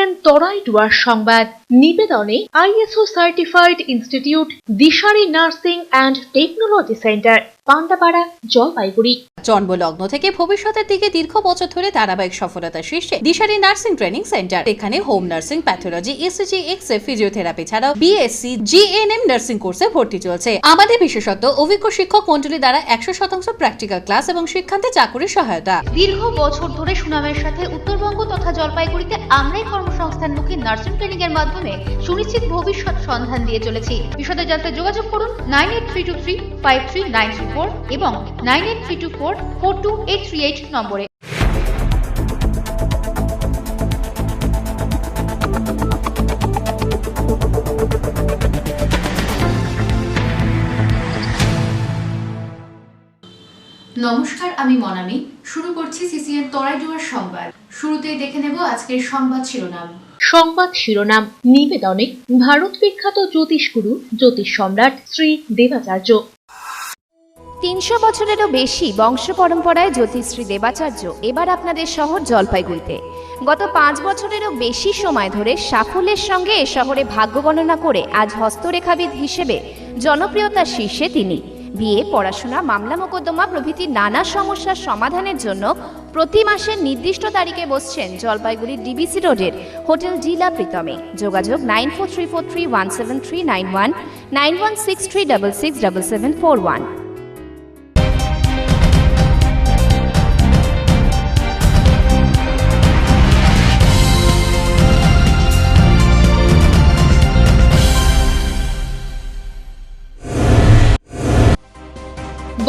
CCN Terai Dooars সংবাদ নিবেদনে ISO certified institute Dishari nursing and technology centre Pandapara Jalpaiguri. জন্মলগ্ন থেকে ভবিষ্যতের দিকে দীর্ঘ বছর ধরে ধারাবাহিক সফলতার শীর্ষে দিশারি নার্সিং ট্রেনিং সেন্টার। এখানে home nursing, pathology, ECG, X-ray, physiotherapy ছাড়াও বিএসসি, জিএনএম নার্সিং কোর্সে ভর্তি চলছে। আমাদের বিশেষত্ব অভিজ্ঞ শিক্ষক মণ্ডলী দ্বারা 100% প্র্যাকটিক্যাল ক্লাস এবং শিক্ষান্তে চাকুরির সহায়তা। দীর্ঘ বছর ধরে সুনামের সাথে উত্তরবঙ্গ তথা জলপাইগুড়িতে আমরাই কর্মসংস্থানমুখী নার্সিং ট্রেনিং এর মাধ্যমে সুনিশ্চিত ভবিষ্যৎ সন্ধান দিয়ে চলেছি। বিশদে জানতে যোগাযোগ করুন 9832353934 এবং 9832442838 নম্বরে। নমস্কার, আমি মনামি। শুরু করছি সিসিএন তরাই ডুয়ার সংবাদ। শুরুতেই দেখে নেব আজকের সংবাদ শিরোনাম। সংবাদ শিরোনাম নিবেদনে ভারত বিখ্যাত জ্যোতিষগুরু জ্যোতিষ সম্রাট শ্রী দেবাচার্য। ৩০০ বছরেরও বেশি বংশ পরম্পরায় জ্যোতিষশ্রী দেবাচার্য এবার আপনাদের শহর জলপাইগুড়িতে। গত 5 বছরেরও বেশি সময় ধরে সাফল্যের সঙ্গে এ শহরে ভাগ্য গণনা করে আজ হস্তরেখাবিদ হিসেবে জনপ্রিয়তার শীর্ষে তিনি। বিয়ে, পড়াশোনা, মামলা মোকদ্দমা প্রভৃতি নানা সমস্যার সমাধানের জন্য প্রতি মাসের নির্দিষ্ট তারিখে বসছেন জলপাইগুড়ির ডিবিসি রোডের হোটেল ডিলা প্রীতমে। যোগাযোগ 9434317391, 9163667741।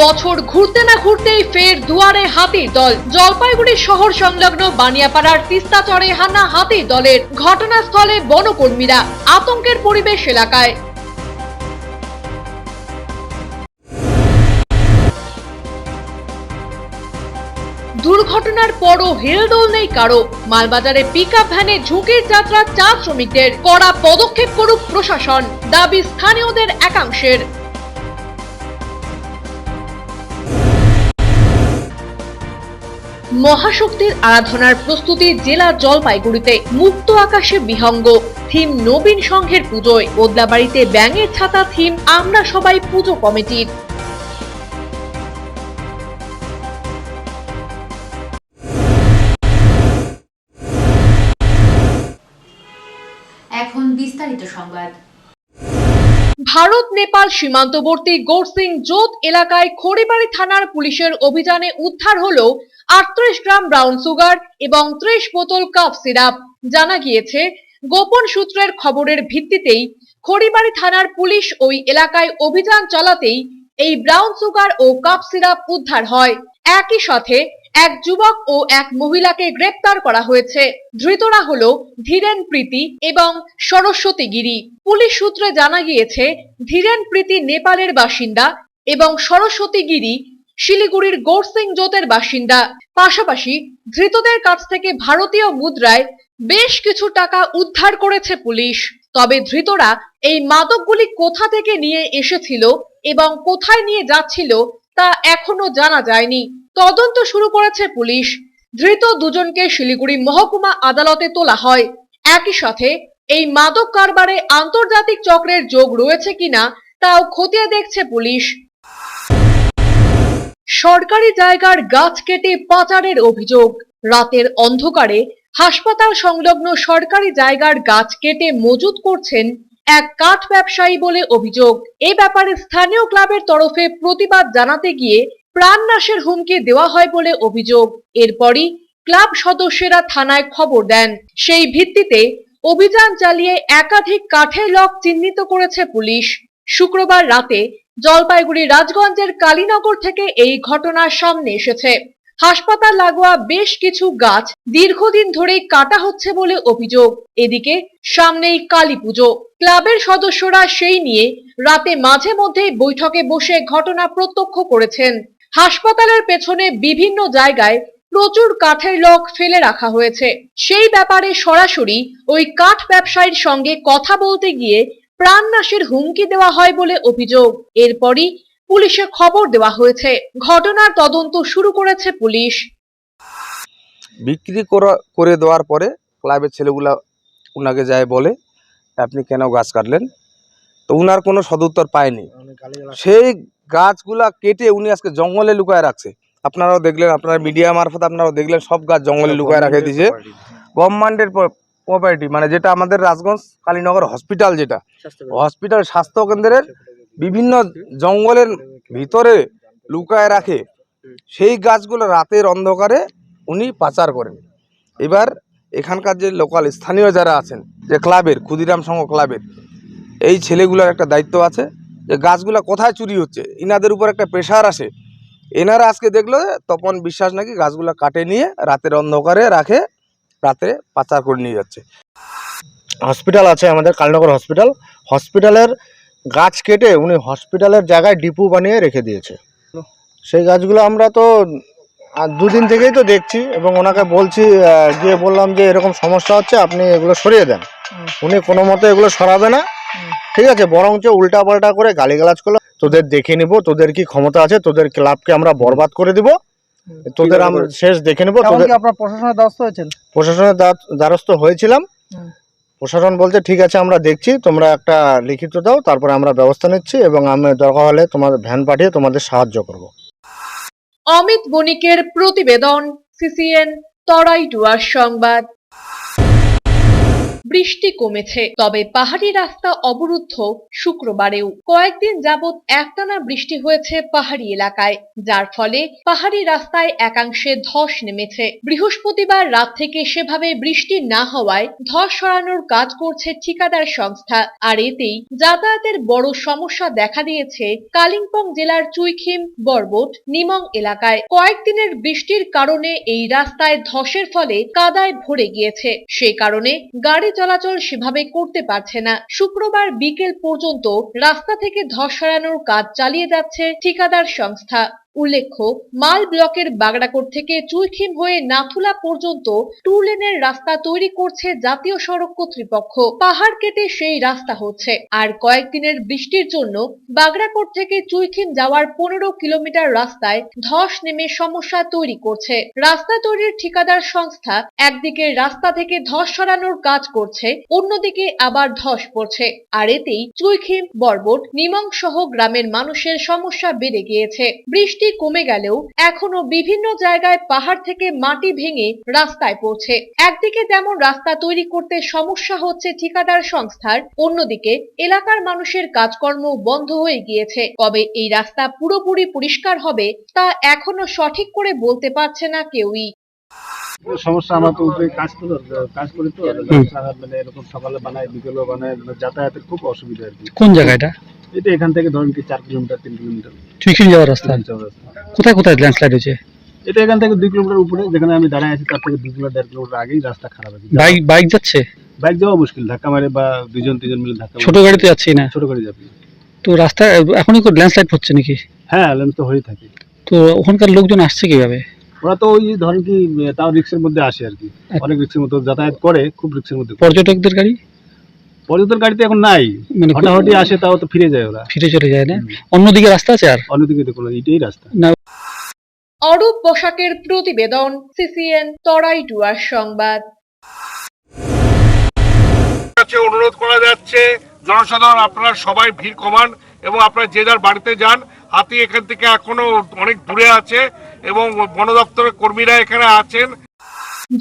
বছর ঘুরতে না ঘুরতেই ফের দুয়ারে হাতির দল। জলপাইগুড়ি শহর সংলগ্ন বানিয়াপাড়ার তিস্তাচরে হানা হাতির দলের। ঘটনাস্থলে বনকর্মীরা, আতঙ্কের পরিবেশ এলাকায়। দুর্ঘটনার পরও হেলদোল নেই কারো। মালবাজারে পিকআপ ভ্যানে ঝুঁকির যাত্রা চা শ্রমিকদের। কড়া পদক্ষেপ করুক প্রশাসন, দাবি স্থানীয়দের একাংশের। মহাশক্তির আরাধনার প্রস্তুতি জেলা জলপাইগুড়িতে। মুক্ত আকাশে বিহঙ্গ থিম নবীন সংঘের পুজোয়। ওদলাবাড়িতে ব্যাঙের ছাতা থিম আমরা সবাই পুজো কমিটির। এখন বিস্তারিত সংবাদ। ভারত নেপাল সীমান্তবর্তী গোরসিং জোত এলাকায় খড়িবাড়ি থানার পুলিশের অভিযানে উদ্ধার হলো 38 গ্রাম ব্রাউন সুগার এবং 30 বোতল কাপ সিরাপ। জানা গিয়েছে, গোপন সূত্রের খবরের ভিত্তিতেই খড়িবাড়ি থানার পুলিশ ওই এলাকায় অভিযান চালাতেই এই ব্রাউন সুগার ও কাপ সিরাপ উদ্ধার হয়। একই সাথে এক যুবক ও এক মহিলাকে গ্রেপ্তার করা হয়েছে। ধৃতরা হলো ধীরেন প্রীতি এবং সরস্বতী গিরি। পুলিশ সূত্রে জানা গিয়েছে, ধীরেন প্রীতি নেপালের বাসিন্দা এবং সরস্বতী গিরি শিলিগুড়ির গোরসিং জোতের বাসিন্দা। পাশাপাশি ধৃতদের কাছ থেকে ভারতীয় মুদ্রায় বেশ কিছু টাকা উদ্ধার করেছে পুলিশ। তবে ধৃতরা এই মাদকগুলি কোথা থেকে নিয়ে এসেছিল এবং কোথায় নিয়ে যাচ্ছিল তা এখনো জানা যায়নি। তদন্ত শুরু করেছে পুলিশ। ধৃত দুজনকে শিলিগুড়ি মহকুমা আদালতে তোলা হয়। একই সাথে এই মাদক কারবারে আন্তর্জাতিক চক্রের যোগ রয়েছে কিনা তাও খতিয়ে দেখছে পুলিশ। সরকারি জায়গার গাছ কেটে পাচারের অভিযোগ। রাতের অন্ধকারে হাসপাতাল সংলগ্ন সরকারি জায়গার গাছ কেটে মজুত করছেন এক কাঠ ব্যবসায়ী বলে অভিযোগ। এ ব্যাপারে স্থানীয় ক্লাবের তরফে প্রতিবাদ জানাতে গিয়ে প্রাণনাশের হুমকি দেওয়া হয় বলে অভিযোগ। এরপরই ক্লাব সদস্যরা থানায় খবর দেন। সেই ভিত্তিতে অভিযান চালিয়ে একাধিক কাঠের লক চিহ্নিত করেছে পুলিশ। শুক্রবার রাতে জলপাইগুড়ি রাজগঞ্জের কালীনগর থেকে এই ঘটনার সামনে এসেছে। হাসপাতাল লাগোয়া বেশ কিছু গাছ দীর্ঘদিন ধরেই কাটা হচ্ছে বলে অভিযোগ। এদিকে সামনেই কালী পুজো। ক্লাবের সদস্যরা সেই নিয়ে রাতে মাঝে মধ্যেই বৈঠকে বসে ঘটনা প্রত্যক্ষ করেছেন। হাসপাতালের পেছনে বিভিন্ন জায়গায় প্রচুর কাঠের লক ফেলে রাখা হয়েছে। সেই ব্যাপারে সরাসরি ওই কাঠ ব্যবসায়ীর সঙ্গে কথা বলতে গিয়ে প্রাণনাশের হুমকি দেওয়া হয় বলে অভিযোগ। এরপরই পুলিশে খবর দেওয়া হয়েছে। ঘটনার তদন্ত শুরু করেছে পুলিশ। বিক্রি করে দেওয়ার পরে ক্লাবের ছেলেগুলা উনাকে যায় বলে আপনি কেন গাছ কাটলেন, তো উনার কোনো সদুত্তর পায়নি। সেই গাছগুলা কেটে উনি আজকে জঙ্গলে লুকায় রাখছে। আপনারাও দেখলেন, আপনারা মিডিয়া মারফত আপনারাও দেখলেন, সব গাছ জঙ্গলে লুকায় রাখে দিয়েছে। গভর্নমেন্টের প্রপার্টি, মানে যেটা আমাদের রাজগঞ্জ কালীনগর হসপিটাল, যেটা হসপিটাল স্বাস্থ্য কেন্দ্রের বিভিন্ন জঙ্গলের ভিতরে লুকায় রাখে, সেই গাছগুলো রাতের অন্ধকারে উনি পাচার করেন। এবার এখানকার যে লোকাল স্থানীয় যারা আছেন, যে ক্লাবের ক্ষুদিরাম সংঘ ক্লাবের এই ছেলেগুলোর একটা দায়িত্ব আছে যে গাছগুলো কোথায় চুরি হচ্ছে, ইনাদের উপর একটা প্রেশার আসে। এনারা আজকে দেখলো তপন বিশ্বাস নাকি গাছগুলো কাটে নিয়ে রাতের অন্ধকারে রাখে, রাতে পাচার করে নিয়ে যাচ্ছে। হসপিটাল আছে আমাদের কালীনগর হসপিটাল, হসপিটালের গাছ কেটে উনি হসপিটালের জায়গায় ডিপু বানিয়ে রেখে দিয়েছে। সেই গাছগুলো আমরা তো দুদিন থেকেই তো দেখছি এবং ওনাকে বলছি, গিয়ে বললাম যে এরকম সমস্যা হচ্ছে, আপনি এগুলো সরিয়ে দেন। উনি কোনো মতে এগুলো সরাবে না, ঠিক আছে, বরঞ্চ উল্টা পাল্টা করে গালিগালাজ করলো, তোদের দেখে নিব, তোদের কি ক্ষমতা আছে, তোদের ক্লাবকে আমরা বরবাদ করে দিব, তোদের আমরা শেষ দেখে নেবো। আপনার প্রশাসনের দ্বারস্থ হয়েছেন? প্রশাসনের দ্বারস্থ হয়েছিলাম। প্রশাসন বলছে ঠিক আছে আমরা দেখছি, তোমরা একটা লিখিত দাও, তারপরে আমরা ব্যবস্থা নিচ্ছি এবং আমি দরকার হলে তোমাদের ভ্যান পাঠিয়ে তোমাদের সাহায্য করব। অমিত বণিকের প্রতিবেদন, সিসিএন তরাইডুয়ার সংবাদ। বৃষ্টি কমেছে, তবে পাহাড়ি রাস্তা অবরুদ্ধ শুক্রবারেও। কয়েকদিন যাবৎ একটানা বৃষ্টি হয়েছে পাহাড়ি এলাকায়, যার ফলে পাহাড়ি রাস্তায় একাংশে ধস নেমেছে। বৃহস্পতিবার রাত থেকে সেভাবে বৃষ্টি না হওয়ায় ধস সরানোর কাজ করছে ঠিকাদার সংস্থা, আর এতেই যাতায়াতের বড় সমস্যা দেখা দিয়েছে কালিম্পং জেলার চুইখিম, বরবট, নিমং এলাকায়। কয়েকদিনের বৃষ্টির কারণে এই রাস্তায় ধসের ফলে কাদায় ভরে গিয়েছে, সেই কারণে গাড়ি চলাচল সেভাবে করতে পারছে না। শুক্রবার বিকেল পর্যন্ত রাস্তা থেকে ধস সরানোর কাজ চালিয়ে যাচ্ছে ঠিকাদার সংস্থা। উল্লেখ্য, মাল ব্লকের বাগড়াকোট থেকে চুইখিম হয়ে নাথুলা পর্যন্ত 2 লেনের রাস্তা তৈরি করছে জাতীয় সড়ক কর্তৃপক্ষ। পাহাড় কেটে সেই রাস্তা হচ্ছে, আর কয়েকদিনের বৃষ্টির জন্য বাগড়াকোট থেকে চুইখিম যাওয়ার 15 কিলোমিটার রাস্তায় ধস নেমে সমস্যা তৈরি করছে। রাস্তা তৈরির ঠিকাদার সংস্থা একদিকে রাস্তা থেকে ধস সরানোর কাজ করছে, অন্যদিকে আবার ধস পড়ছে, আর এতেই চুইখিম, বরবট, নিমং সহ গ্রামের মানুষের সমস্যা বেড়ে গিয়েছে। বৃষ্টি কমে গেলেও এখনো বিভিন্ন জায়গায় পাহাড় থেকে মাটি ভেঙে রাস্তায় পড়ছে। একদিকে যেমন রাস্তা তৈরি করতে সমস্যা হচ্ছে ঠিকাদার সংস্থার, অন্যদিকে এলাকার মানুষের কাজকর্ম বন্ধ হয়ে গিয়েছে। কবে এই রাস্তা পুরোপুরি পরিষ্কার হবে তা এখনো সঠিক করে বলতে পারছে না কেউই। সমস্যা আমরা তো কাজ করি তো, রাস্তাঘাট মানে এরকম সকালে বানায় বিকেলও বানায়, যাতায়াতের খুব অসুবিধা আর কি। কোন জায়গাটা? এটা এখান থেকে ধরুন কি 4 কিলোমিটার 3 কিলোমিটার চুইখিম যাওয়ার রাস্তা। কোথায় কোথায় ল্যান্ডস্লাইড হয়েছে? এটা এখান থেকে 2 কিলোমিটার উপরে, যেখানে আমি দাঁড়ায় আছি তার থেকে 2 কিলোমিটার 1.5 কিলোমিটার আগেই রাস্তা খারাপ আছে। বাইক যাচ্ছে? বাইক যাওয়া মুশকিল, ধাক্কা মারে বা 2-3 মিলে ধাক্কা। ছোট গাড়ি তো যাচ্ছেই না। ছোট গাড়ি যাবে তো রাস্তা এখনই ল্যান্ডস্লাইড হচ্ছে নাকি? হ্যাঁ, ল্যান্ড তো হয়ে থাকে। তো ওখানকার লোকজন আসছে কিভাবে? ওরা তো ওই ধরেন কি তাও রিক্সের মধ্যে আসে আর কি, অনেক রিক্সের মধ্যে যাতায়াত করে, খুব রিক্সের মধ্যে। পর্যটকদের গাড়ি? পর্যটন গাড়িতে এখন নাই, মানে হঠাহটি আসে, তাও তো ফিরে যায়, ওরা ফিরে চলে যায় না। অন্যদিকে রাস্তা আছে? আর অন্যদিকে তো কোনো, এটাই রাস্তা না। অরূপ পোশাকের প্রতিবেদন, সিসিএন তরাইডুয়ার সংবাদ। অনুরোধ করা যাচ্ছে জনসাধারণ আপনারা সবাই ভিড় কমান এবং আপনারা যে যার বাড়িতে যান। হাতি এখান থেকে এখনো অনেক দূরে আছে এবং বন দপ্তরের কর্মীরা এখানে আছেন।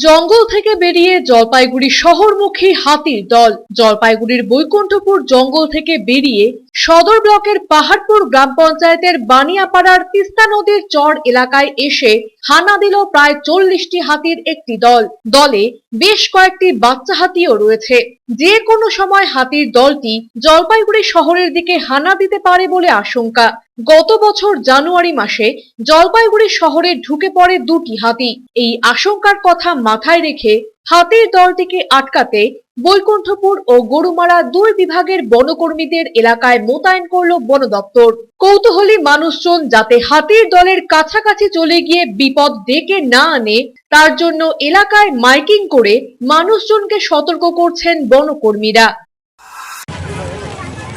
জঙ্গল থেকে বেরিয়ে জলপাইগুড়ি শহরমুখী হাতির দল। জলপাইগুড়ির বৈকুণ্ঠপুর জঙ্গল থেকে বেরিয়ে সদর ব্লকের পাহাড়পুর গ্রাম পঞ্চায়েতের বানিয়াপাড়ার তিস্তা নদীর চর এলাকায় এসে হানা দিল প্রায় 40টি হাতির একটি দল। দলে বেশ কয়েকটি বাচ্চা হাতিও রয়েছে। যে কোনো সময় হাতির দলটি জলপাইগুড়ি শহরের দিকে হানা দিতে পারে বলে আশঙ্কা। গত বছর জানুয়ারি মাসে জলপাইগুড়ি শহরে ঢুকে পড়ে 2টি হাতি। এই আশঙ্কার কথা মাথায় রেখে হাতির দলটিকে আটকাতে বৈকুণ্ঠপুর ও গরুমারা 2 বিভাগের বনকর্মীদের এলাকায় মোতায়েন করলো বন দপ্তর। কৌতূহলী মানুষজন যাতে হাতির দলের কাছাকাছি চলে গিয়ে বিপদ ডেকে না আনে, তার জন্য এলাকায় মাইকিং করে মানুষজনকে সতর্ক করছেন বনকর্মীরা।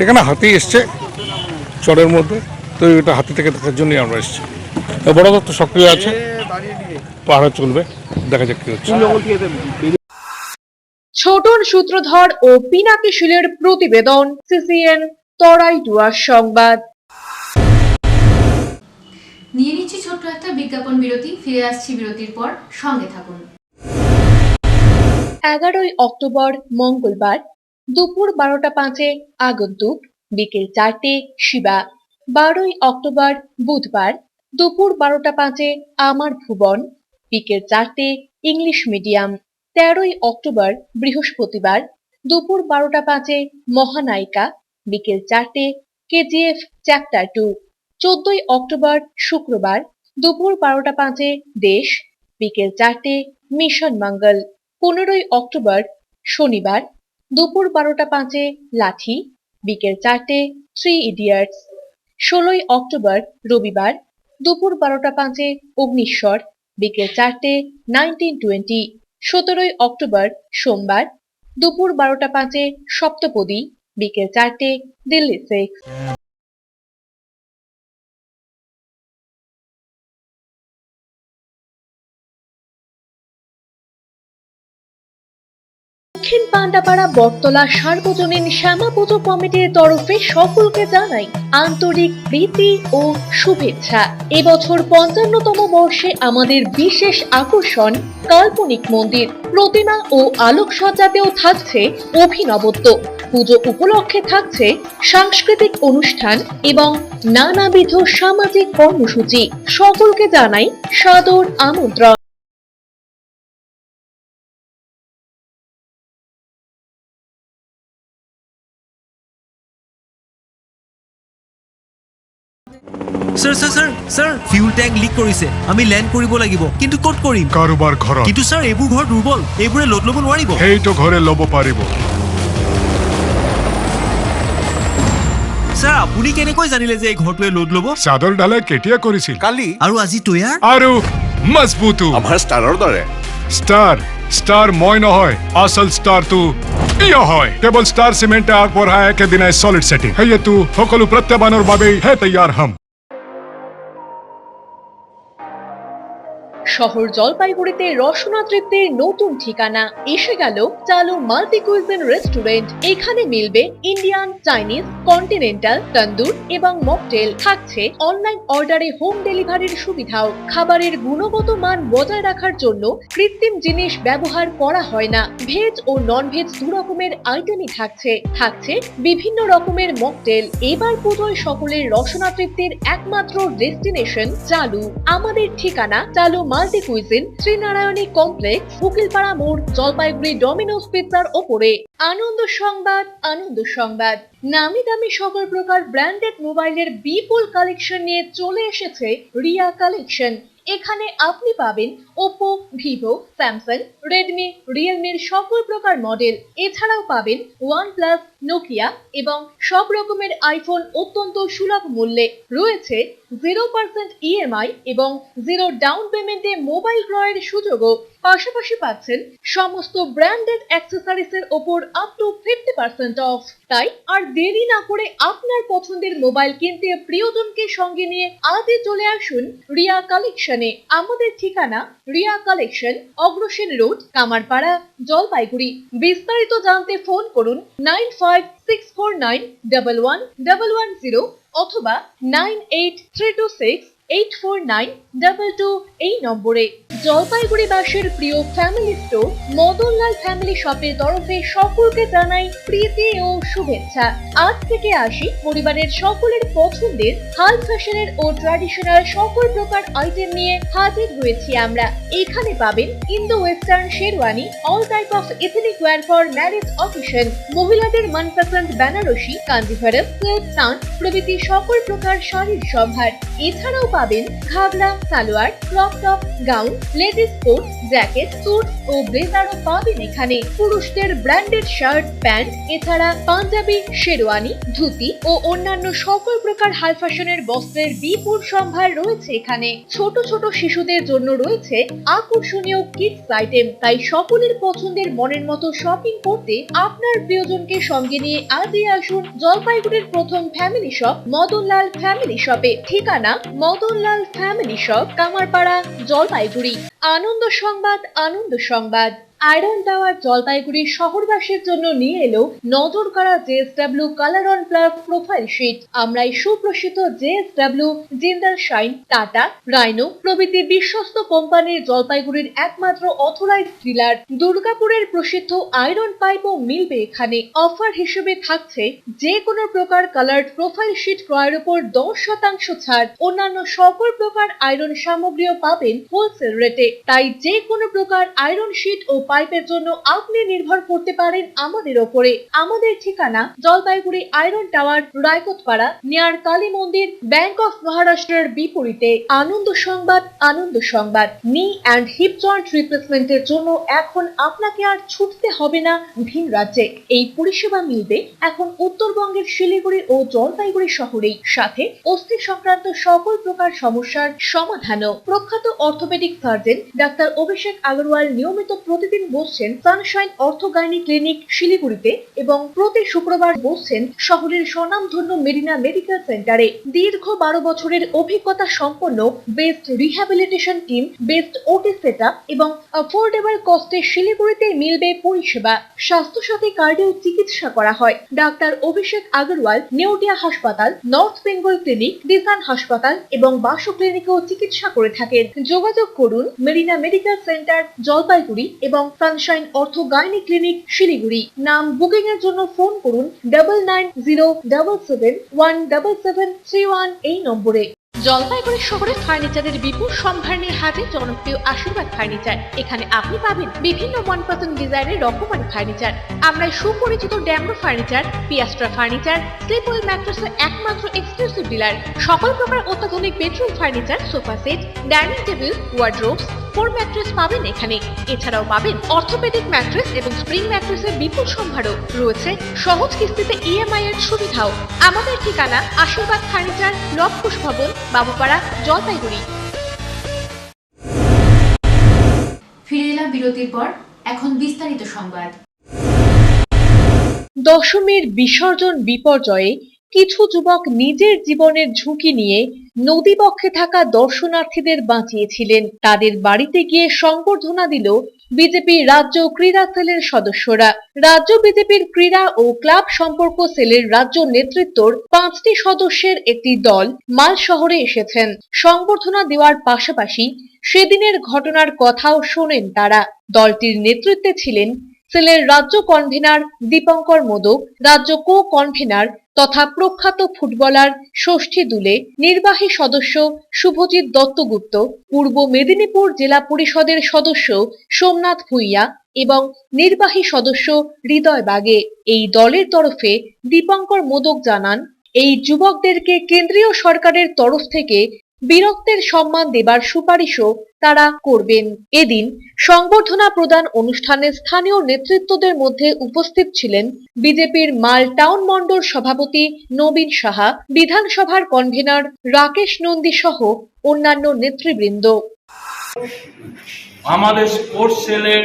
এখানে হাতি এসছে চরের মধ্যে, তো এটা হাতি থেকে দেখার জন্যই আমরা এসেছি। বড় দপ্তর সক্রিয় আছে, পাহাড়ে চলবে, দেখা যাক কি হচ্ছে। ছোটন সূত্রধর ও পিনাকি শীলের প্রতিবেদন, সিসিএন তরাইডুয়ার সংবাদ। নিয়ে নিচ্ছি ছোট্ট একটা বিজ্ঞাপন বিরতি, ফিরে আসছি বিরতির পর, সঙ্গে থাকুন। 11ই অক্টোবর মঙ্গলবার দুপুর 12:05 আগন্তুক, বিকেল 4টে শিবা। 12ই অক্টোবর বুধবার দুপুর 12:05 আমার ভুবন, বিকেল 4টে ইংলিশ মিডিয়াম। 13ই অক্টোবর বৃহস্পতিবার দুপুর 12:05 মহানায়িকা, বিকেল 4টে কেজিএফ চ্যাপ্টার 2। 14ই অক্টোবর শুক্রবার দুপুর 12:05 দেশ, বিকেল 4টে মিশন মঙ্গল। 15ই অক্টোবর শনিবার দুপুর 12:05 লাঠি, বিকেল 4টে 3 ইডিয়টস। 16ই অক্টোবর রবিবার দুপুর 12:05 অগ্নিশ্বর, বিকেল 4টে 1920। 17ই অক্টোবর সোমবার দুপুর 12:05 সপ্তপদী, বিকেল 4টে দিল্লি 6। দক্ষিণ পান্ডাপাড়া বটতলা সার্বজনীন শ্যামা পুজো কমিটির তরফে সকলকে জানাই আন্তরিক প্রীতি ও শুভেচ্ছা। এবছর 55তম বর্ষে আমাদের বিশেষ আকর্ষণ কাল্পনিক মন্দির, প্রতিমা ও আলোকসজ্জাতেও থাকছে অভিনবত্ব। পুজো উপলক্ষে থাকছে সাংস্কৃতিক অনুষ্ঠান এবং নানাবিধ সামাজিক কর্মসূচি। সকলকে জানাই সাদর আমন্ত্রণ। Sir sir sir sir fuel tank leak কৰিছে, আমি ল্যান্ড কৰিব লাগিব, কিন্তু ক'ত কৰিম? কাৰোবাৰ ঘৰত। কিন্তু স্যাৰ এইবোৰ ঘৰ দুৰ্বল, এইবোৰে লোড ল'ব নোৱাৰিব। সেইটো ঘৰে ল'ব পাৰিব। স্যাৰ আপুনি কেনেকৈ জানিলে যে এই ঘৰটোৱে লোড ল'ব? চাদৰ ঢালাই কেতিয়া কৰিছিল? কালি। আৰু আজি তৈয়াৰ আৰু মজবুতো। আমাৰ ষ্টাৰৰ দৰে। ষ্টাৰ মই নহয়, আচল ষ্টাৰটো ইয় হয়। কেৱল ষ্টাৰ চিমেণ্টে আগবঢ়ায় একেদিনাই সলিড ছেটিং। সেয়েতো সকলো প্ৰত্যাহ্বানৰ বাবেই হে তৈয়াৰ হম। শহর জলপাইগুড়িতে রসনা তৃপ্তির নতুন ঠিকানা এসে গেল চালু মাল্টি কুইজিন রেস্টুরেন্ট। এখানে মিলবে ইন্ডিয়ান, চাইনিজ, কন্টিনেন্টাল, তন্দুর এবং মকটেল। থাকছে অনলাইন অর্ডারে হোম ডেলিভারির সুবিধাও। খাবারের গুণগত মান বজায় রাখার জন্য কৃত্রিম জিনিস ব্যবহার করা হয় না। ভেজ ও নন ভেজ দু রকমের আইটেমই থাকছে বিভিন্ন রকমের মকটেল। এবার পুজোয় সকলের রসনা তৃপ্তির একমাত্র ডেস্টিনেশন চালু। আমাদের ঠিকানা চালু মাল্টি কুইজিন, শ্রীনারায়ণী কমপ্লেক্স, উকিলপাড়া মোড়, জলপাইগুড়ি ডমিনোস পিৎজার ওপরে। আনন্দ সংবাদ, নামি দামি সকল প্রকার ব্র্যান্ডেড মোবাইলের বিপুল কালেকশন নিয়ে চলে এসেছে রিয়া কালেকশন। এখানে আপনি পাবেন ওপো, ভিভো, স্যামসাং, রেডমি, রিয়েলমির সকল প্রকার মডেল। এছাড়াও পাবেন ওয়ানপ্লাস, নোকিয়া এবং সব রকমের আইফোন অত্যন্ত সুলভ মূল্যে। রয়েছে 0% ইএমআই এবং 0 ডাউন পেমেন্টে মোবাইল ক্রয়ের সুযোগও। পাশাপাশি পাচ্ছেন সমস্ত ব্র্যান্ডেড অ্যাক্সেসরিজের ওপর আপ টু 50% অফ। তাই আর দেরি না করে আপনার পছন্দের মোবাইল কিনতে প্রিয়জনকে সঙ্গে নিয়ে আজই চলে আসুন রিয়া কালেকশনে। আমাদের ঠিকানা রিয়া কালেকশন, অগ্রসেন রোড, কামারপাড়া, জলপাইগুড়ি। বিস্তারিত জানতে ফোন করুন 9564911110 অথবা 9832684922 এই নম্বরে। জলপাইগুড়িবাসীর প্রিয় ফ্যামিলি স্টোর মদনলাল ফ্যামিলি শপের তরফে সকলকে জানাই প্রীতি ও শুভেচ্ছা। আজ থেকে আসি পরিবারের সকলের পছন্দের হাল ফ্যাশনের ও ট্র্যাডিশনাল সকল প্রকার আইটেম নিয়ে হাজির হয়েছি আমরা। এখানে পাবেন Indo western sherwani, all type of ethnic wire for marriage occasion, মহিলাদের মনপসন্দ বেনারসি, কাঞ্জিভারম, সিল্ক, তাঁত প্রভৃতি সকল প্রকার শাড়ির সম্ভার। এছাড়াও পাবেন ghagra, salwar, crop top, gown, ladies coat, jacket, suit ও ব্লেজারও পাবেন এখানে। পুরুষদের ব্র্যান্ডেড শার্ট, প্যান্ট, এছাড়া পাঞ্জাবি, শেরওয়ানি, ধুতি ও অন্যান্য সকল প্রকার হাই ফ্যাশনের বস্ত্রের বিপুল সম্ভার রয়েছে এখানে। ছোট ছোট শিশুদের জন্য রয়েছে আকর্ষণীয় কিডস আইটেম। তাই সকলের পছন্দের মনের মতো শপিং করতে আপনার প্রিয়জনকে সঙ্গে নিয়ে আজই আসুন জলপাইগুড়ির প্রথম ফ্যামিলি শপ মদনলাল ফ্যামিলি শপে। ঠিকানা মদনলাল ফ্যামিলি শপ, কামারপাড়া, জলপাইগুড়ি। আনন্দ সংবাদ। আয়রন টাওয়ার জলপাইগুড়ি শহরবাসীর জন্য নিয়ে এলো নজর কাড়া JSW colour on plus profile sheet. আমরাই সুপ্রসিদ্ধ JSW, Jindal Shine, Tata, Rhino প্রভৃতি বিশ্বস্ত কোম্পানির জলপাইগুড়ির একমাত্র অথরাইজড ডিলার। দুর্গাপুরের প্রসিদ্ধ আয়রন পাইপও মিলবে এখানে। অফার হিসেবে থাকছে যে কোনো প্রকার কালার্ড প্রোফাইল শিট ক্রয়ের উপর 10% ছাড়। অন্যান্য সকল প্রকার আয়রন সামগ্রীও পাবেন হোলসেল রেটে। তাই যে কোনো প্রকার আয়রন শিট ও পাইপের জন্য আপনি নির্ভর করতে পারেন আমাদের ওপরে। আমাদের ঠিকানা Jalpaiguri iron tower, Raikotpara, near Kali Mandir, bank of মহারাষ্ট্রের বিপরীতে। আনন্দ সংবাদ, আনন্দ সংবাদ। নি অ্যান্ড হিপ জয়েন্ট রিপ্লেসমেন্টের জন্য এখন আপনাকে আর ছুটতে হবে না ভিন রাজ্যে। এই পরিষেবা মিলবে এখন উত্তরবঙ্গের শিলিগুড়ি ও জলপাইগুড়ি শহরেই। সাথে অস্থি সংক্রান্ত সকল প্রকার সমস্যার সমাধানও। প্রখ্যাত অর্থোপেডিক সার্জন ডাক্তার অভিষেক আগরওয়াল নিয়মিত প্রতিদিন বসছেন সানশাইন অর্থোগাইনি ক্লিনিক শিলিগুড়িতে এবং প্রতি শুক্রবার বসছেন শহরের স্বনামধন্য মেরিনা মেডিকেল সেন্টারে। দীর্ঘ 12 বছরের অভিজ্ঞতা সম্পন্ন বেস্ট রিহ্যাবিলিটেশন টিম, বেস্ট ওটি সেটআপ এবং অ্যাফোর্ডেবল কস্টে শিলিগুড়িতে মিলবে পরিষেবা। স্বাস্থ্যসাথী কার্ডেও চিকিৎসা করা হয়। ডাক্তার অভিষেক আগরওয়াল নেউটিয়া হাসপাতাল, নর্থ বেঙ্গল ক্লিনিক, দিসান হাসপাতাল এবং বাসু ক্লিনিকেও চিকিৎসা করে থাকেন। যোগাযোগ করুন মেরিনা মেডিকেল সেন্টার জলপাইগুড়ি এবং সানশাইন অর্থোগাইনি ক্লিনিক শিলিগুড়ি। নাম বুকিং এর জন্য ফোন করুন 9907717731 এই নম্বরে। জলপাইগুড়ি শহরে ফার্নিচারের বিপুল সম্ভার নিয়ে হাজির জনপ্রিয় আশীর্বাদ ফার্নিচার। এখানে আপনি পাবেন বিভিন্ন মনপসন্দ ডিজাইনের রকমারি ফার্নিচার। আমরা সুপরিচিত Damro furniture, Piastra furniture, Sleepwell ম্যাট্রেসের একমাত্র এক্সক্লুসিভ ডিলার। সকল প্রকার অত্যাধুনিক bedroom furniture, sofa set, dining table, wardrobes, ফোর ম্যাট্রেস পাবেন এখানে। এছাড়াও পাবেন অর্থোপেডিক ম্যাট্রেস এবং স্প্রিং ম্যাট্রেসের বিপুল সম্ভারও। রয়েছে সহজ কিস্তিতে EMI এর সুবিধাও। আমাদের ঠিকানা আশীর্বাদ ফার্নিচার, লবকুশ ভবন, বাবুপাড়া, জলপাইগুড়ি। ফিরে এলাম বিরতির পর, এখন বিস্তারিত সংবাদ। দশমীর বিসর্জন বিপর্যয়ে কিছু যুবক নিজের জীবনের ঝুঁকি নিয়ে নদীবক্ষে থাকা দর্শনার্থীদের বাঁচিয়েছিলেন। তাদের বাড়িতে গিয়ে সংবর্ধনা দিল বিজেপি রাজ্য ক্রীড়া সেলের সদস্যরা। রাজ্য বিজেপির ক্রীড়া ও ক্লাব সম্পর্ক সেলের রাজ্য নেতৃত্বর 5টি সদস্যের একটি দল মাল শহরে এসেছেন। সংবর্ধনা দেওয়ার পাশাপাশি সেদিনের ঘটনার কথাও শোনেন তারা। দলটির নেতৃত্বে ছিলেন সেলের রাজ্য কনভেনার দীপঙ্কর মোদক, রাজ্য কো কনভেনার তথা প্রখ্যাত ফুটবলার ষষ্ঠী দুলে, নির্বাহী সদস্য শুভজিৎ দত্তগুপ্ত, পূর্ব মেদিনীপুর জেলা পরিষদের সদস্য সোমনাথ ভূঁইয়া এবং নির্বাহী সদস্য হৃদয় বাগে। এই দলের তরফে দীপঙ্কর মোদক জানান, এই যুবকদেরকে কেন্দ্রীয় সরকারের তরফ থেকে বীরত্বের সম্মান দেবার সুপারিশও তারা করবেন। এদিন সংবর্ধনা প্রদান অনুষ্ঠানে স্থানীয় নেতৃত্বদের মধ্যে উপস্থিত ছিলেন বিজেপির মাল টাউন মন্ডল সভাপতি নবীন সাহা, বিধানসভার কনভেনর রাকেশ নন্দী সহ অন্যান্য নেতৃবৃন্দ। আমাদের স্পোর্টস সেলের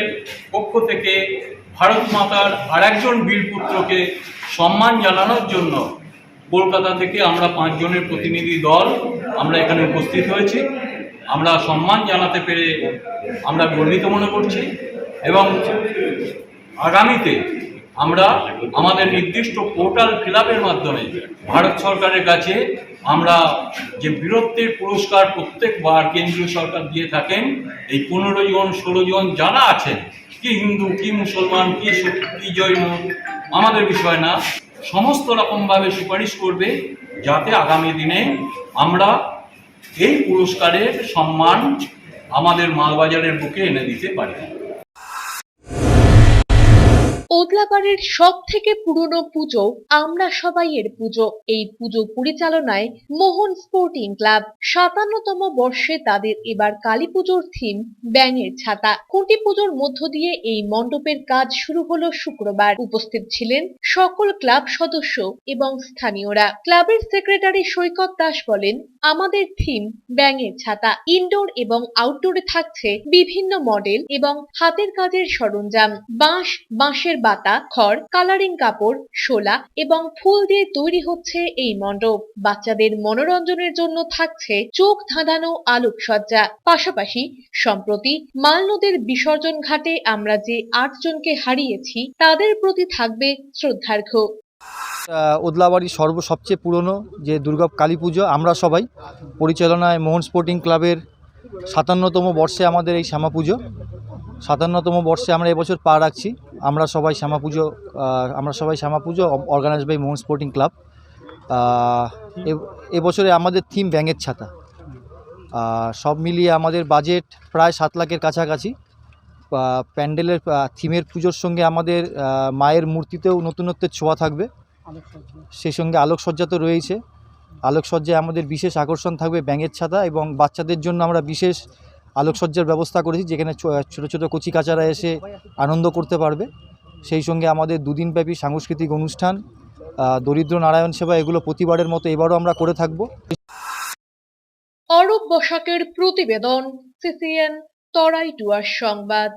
পক্ষ থেকে ভারত মাতার আরেকজন বীরপুত্রকে সম্মান জানানোর জন্য কলকাতা থেকে আমরা 5 জনের প্রতিনিধি দল আমরা এখানে উপস্থিত হয়েছি। আমরা সম্মান জানাতে পেরে আমরা গর্বিত মনে করছি এবং আগামীতে আমরা আমাদের নির্দিষ্ট পোর্টাল ফিল আপের মাধ্যমে ভারত সরকারের কাছে আমরা যে বীরত্বের পুরস্কার প্রত্যেকবার কেন্দ্রীয় সরকার দিয়ে থাকেন, এই 15 জন 16 জন যারা আছেন, কি হিন্দু কি মুসলমান কি জৈন আমাদের বিষয় না, সমস্ত রকমভাবে সুপারিশ করবে যাতে আগামী দিনে আমরা এই পুরস্কারের সম্মান আমাদের মালবাজারের বুকে এনে দিতে পারি। ওদলাবাড়ির সব থেকে পুরনো পুজো আমরা সবাইয়ের পুজো। এই পুজো পরিচালনায় মোহন স্পোর্টিং ক্লাব 57তম বর্ষে তাদের এবার কালী পুজোর থিম ব্যাঙের ছাতা। খুঁটি পুজোর মধ্য দিয়ে এই মণ্ডপের কাজ শুরু হলো শুক্রবার। উপস্থিত ছিলেন সকল ক্লাব সদস্য এবং স্থানীয়রা। ক্লাবের সেক্রেটারি সৈকত দাস বলেন, আমাদের থিম ব্যাঙের ছাতা। ইনডোর এবং আউটডোরে থাকছে বিভিন্ন মডেল এবং হাতের কাজের সরঞ্জাম, বাঁশের বাতা, খড়, কালারিং কাপড়, শোলা এবং ফুল দিয়ে তৈরি হচ্ছে এই মণ্ডপ। বাচ্চাদের মনোরঞ্জনের জন্য থাকছে চোখ ধাঁধানো আলোকসজ্জা। পাশাপাশি সম্প্রতি মাল নদীর বিসর্জন ঘাটে আমরা যে 8 জনকে হারিয়েছি তাদের প্রতি থাকবে শ্রদ্ধার্ঘ্য। ওদলাবাড়ির সবচেয়ে পুরনো যে দুর্গা কালী পুজো, আমরা সবাই পরিচালনায় মোহন স্পোর্টিং ক্লাবের 57তম বর্ষে আমাদের এই শ্যামা পুজো, 57তম বর্ষে আমরা এবছর পা রাখছি। আমরা সবাই Shyama Puja organise by Mohan sporting club. এবছরে আমাদের থিম ব্যাঙের ছাতা। সব মিলিয়ে আমাদের বাজেট প্রায় 7 লাখের কাছাকাছি। প্যান্ডেলের থিমের পুজোর সঙ্গে আমাদের মায়ের মূর্তিতেও নতুনত্বের ছোঁয়া থাকবে, সেই সঙ্গে আলোকসজ্জা তো রয়েছে। আলোকসজ্জায় আমাদের বিশেষ আকর্ষণ থাকবে ব্যাঙের ছাতা, এবং বাচ্চাদের জন্য আমরা বিশেষ আলোকসজ্জার ব্যবস্থা করেছি যেখানে ছোটো ছোটো কচিকাচারা এসে আনন্দ করতে পারবে। সেই সঙ্গে আমাদের 2 দিনব্যাপী সাংস্কৃতিক অনুষ্ঠান, দরিদ্র নারায়ণ সেবা, এগুলো প্রতিবারের মতো এবারও আমরা করে থাকব। অরূপ বসাকের প্রতিবেদন, সিসিএন তরাই ডুয়ার্স সংবাদ।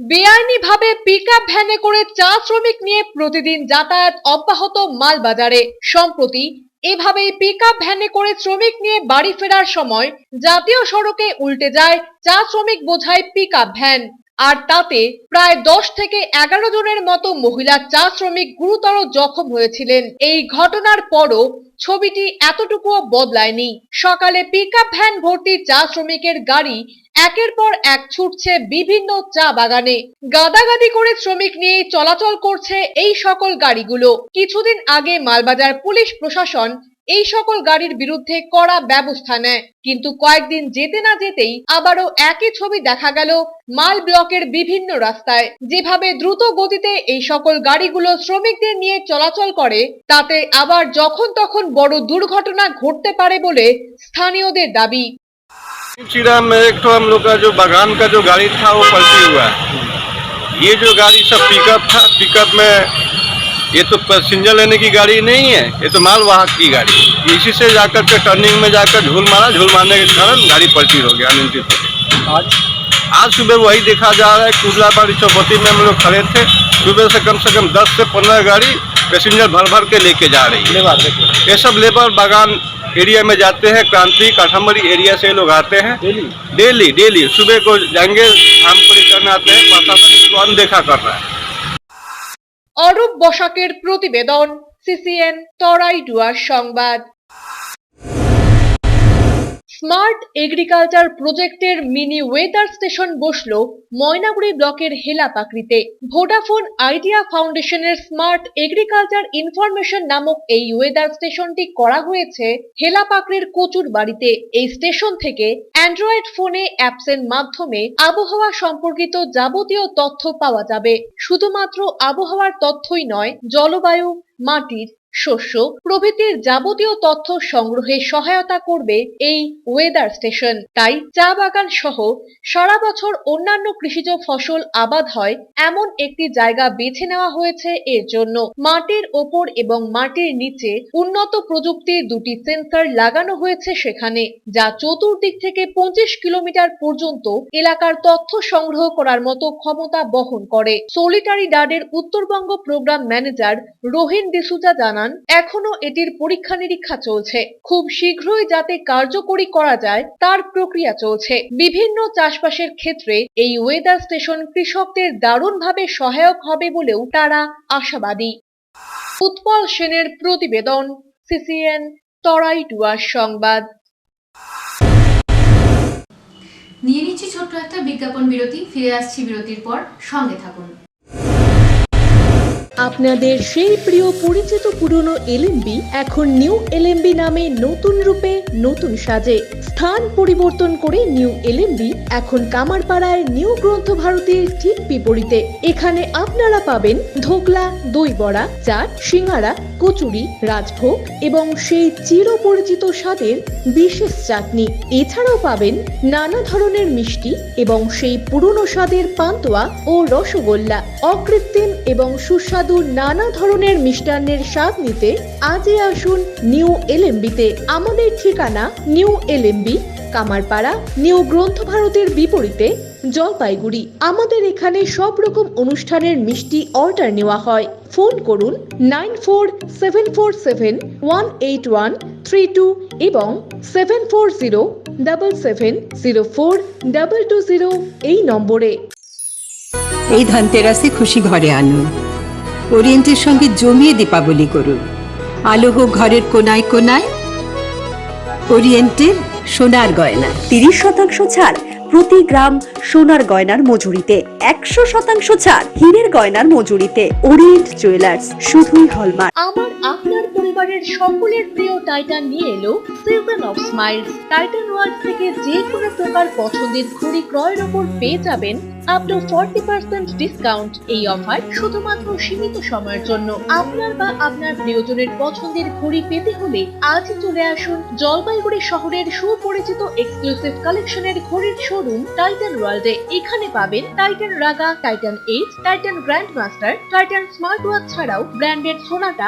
বেআইনিভাবে পিকআপ ভ্যানে করে চা শ্রমিক নিয়ে প্রতিদিন যাতায়াত অব্যাহত মালবাজারে। সম্প্রতি এভাবেই পিকআপ ভ্যানে করে শ্রমিক নিয়ে বাড়ি ফেরার সময় জাতীয় সড়কে উল্টে যায় চা শ্রমিক বোঝাই পিকআপ ভ্যান, আর তাতে প্রায় 10 থেকে 11 জনের মতো মহিলা চা শ্রমিক গুরুতর জখম হয়েছিলেন। এই ঘটনার পরও ছবিটি এতটুকুও বদলায়নি। সকালে পিকআপ ভ্যান ভর্তি চা শ্রমিকের গাড়ি একের পর এক ছুটছে বিভিন্ন চা বাগানে। গাদাগাদি করে শ্রমিক নিয়ে চলাচল করছে এই সকল গাড়িগুলো। কিছুদিন আগে মালবাজার পুলিশ প্রশাসন এই সকল গাড়ির বিরুদ্ধে কড়া ব্যবস্থা নেয়, কিন্তু কয়েকদিন যেতে না যেতেই আবারও একই ছবি দেখা গেল মাল ব্লকের বিভিন্ন রাস্তায়। যেভাবে দ্রুত গতিতে এই সকল গাড়িগুলো শ্রমিকদের নিয়ে চলাচল করে, তাতে আবার যখন তখন বড় দুর্ঘটনা ঘটতে পারে বলে স্থানীয়দের দাবি। चिरा में एक तो हम लोग का जो बागान का जो गाड़ी था वो पलटी हुआ है। ये जो गाड़ी सब पिकअप था, पिकअप में ये तो पैसेंजर लेने की गाड़ी नहीं है, ये तो माल वाहक की गाड़ी। इसी से जाकर के टर्निंग में जाकर झूल मारा, झूल मारने के कारण गाड़ी पलटी हो गया, अनियंत्रित हो गई। आज सुबह वही देखा जा रहा है। कुदलाबाड़ी चौपती में हम लोग खड़े थे, सुबह से कम 10 से 15 गाड़ी पैसेंजर भर भर के लेके जा रही है। ये सब लेबर बागान एरिया में जाते हैं, क्रांति काठामरी एरिया से लोग आते हैं डेली सुबह को जाएंगे, शाम को रिटर्न आते हैं। प्रशासन इसको अनदेखा कर रहा है। অরূপ বসাকের প্রতিবেদন, সিসিএন তরাই ডুয়ার্স সংবাদ। স্মার্ট এগ্রিকালচার প্রজেক্টের মিনি ওয়েদার স্টেশন বসলো ময়নাগুড়ি ব্লকের হেলাপাকড়িতে। ভোডাফোন আইডিয়া ফাউন্ডেশনের স্মার্ট এগ্রিকালচার ইনফরমেশন নামক এই ওয়েদার স্টেশনটি করা হয়েছে হেলাপাকড়ির কচুর বাড়িতে। এই স্টেশন থেকে অ্যান্ড্রয়েড ফোনে অ্যাপসের মাধ্যমে আবহাওয়া সম্পর্কিত যাবতীয় তথ্য পাওয়া যাবে। শুধুমাত্র আবহাওয়ার তথ্যই নয়, জলবায়ু, মাটির, শস্য প্রভৃতির যাবতীয় তথ্য সংগ্রহে সহায়তা করবে এই ওয়েদার স্টেশন। তাই চা বাগান সহ সারা বছর অন্যান্য কৃষিজ ফসল আবাদ হয় এমন একটি জায়গা বেছে নেওয়া হয়েছে এর জন্য। মাটির ওপর এবং মাটির নিচে উন্নত প্রযুক্তির 2টি সেন্সর লাগানো হয়েছে সেখানে, যা চতুর্দিক থেকে 25 কিলোমিটার পর্যন্ত এলাকার তথ্য সংগ্রহ করার মতো ক্ষমতা বহন করে। সলিটারি ডাডের উত্তরবঙ্গ প্রোগ্রাম ম্যানেজার রোহিন ডিসুজা জানান, এখনো এটির পরীক্ষা নিরীক্ষা চলছে। খুব শীঘ্রই যাতে কার্যকরী করা যায় তার প্রক্রিয়া চলছে। বিভিন্ন চাষবাসের ক্ষেত্রে এই ওয়েদার স্টেশন কৃষকদের দারুণভাবে সহায়ক হবে বলেও তারা আশাবাদী। উৎপল সেনের প্রতিবেদন, সিসিএন তরাই ডুয়ার্স সংবাদ। নিয়ে নিচ্ছি ছোট্ট একটা বিজ্ঞাপন বিরতি, ফিরে আসছি বিরতির পর, সঙ্গে থাকুন। আপনাদের সেই প্রিয় পরিচিত পুরনো এলএমবি এখন নিউ এলএমবি নামে নতুন রূপে নতুন সাজে। স্থান পরিবর্তন করে নিউ এলএমবি এখন কামারপাড়ায় নিউ গ্রন্থ ভারতীর ঠিক বিপরীতে। এখানে আপনারা পাবেন ধোকলা, দই বড়া, চাট, সিঙ্গারা, কচুরি, রাজভোগ এবং সেই চিরপরিচিত স্বাদের বিশেষ চাটনি। এছাড়াও পাবেন নানা ধরনের মিষ্টি এবং সেই পুরনো স্বাদের পান্তুয়া ও রসগোল্লা। অকৃত্রিম এবং সুস্বাদু নানা ধরনের মিষ্টান্নের স্বাদ নিতে আজই আসুন নিউ এলএমবিতে। আমাদের ঠিকানা নিউ এলএমবি, কামারপাড়া, নিউ গ্রন্থ ভারতীর বিপরীতে, জলপাইগুড়ি। আমাদের এখানে সব রকম অনুষ্ঠানের মিষ্টি অর্ডার নেওয়া হয়। ফোন করুন 9474718132 এবং 7407704220 এই নম্বরে। এই ধনতেরাসে খুশি ঘরে আনুন, ওরিয়েন্টের সঙ্গে জমিয়ে দীপাবলি করুন। আলো হোক ঘরের কোনায় কোনায়, ওরিয়েন্টের সোনার গয়না। 30% ছাড় প্রতি গ্রাম সোনার গয়নার মজুরিতে, 100% ছাড় হীরের গয়নার মজুরিতে। ওরিয়েন্ট জুয়েলার্স, শুধুই হলমার্ক। আমার আপনার পরিবারের সকলের প্রিয় টাইটান নিয়ে এলো season of smiles. Titan world থেকে যে কোনো প্রকার পছন্দের ঘড়ি ক্রয়ের উপর পেয়ে যাবেন আপ টু 40% ডিসকাউন্ট। এই অফার শুধুমাত্র সীমিত সময়ের জন্য। আপনার বা আপনার প্রিয়জনের পছন্দের ঘড়ি পেতে হলে আজই চলে আসুন জলপাইগুড়ি শহরের সুপরিচিত এক্সক্লুসিভ কালেকশনের ঘড়ির শোরুম টাইটান ওয়ার্ল্ডে। এখানে পাবেন Titan Raga, Titan Edge, Titan Grand Master, Titan smart watch ছাড়াও ব্র্যান্ডেড সোনাটা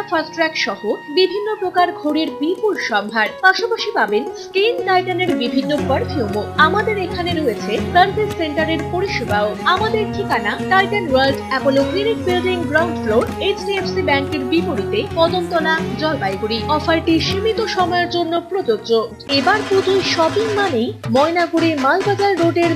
ফাস্ট ট্র্যাক সহ বিভিন্ন প্রকার ঘড়ির বিপুল সম্ভার। পাশাপাশি পাবেন স্কিন টাইটানের বিভিন্ন পারফিউমও। আমাদের এখানে রয়েছে সার্ভিস সেন্টারের পরিষেবাও। আমাদের ঠিকানা Titan world, Apollo clinic building, ground floor, HDFC ব্যাংকের বিপরীতে, কদমতলা, জলপাইগুড়ি। অফারটি সীমিত সময়ের জন্য প্রযোজ্য। এবার পুজোয় শপিং মানেই ময়নাগুড়ি মালবাজার রোডের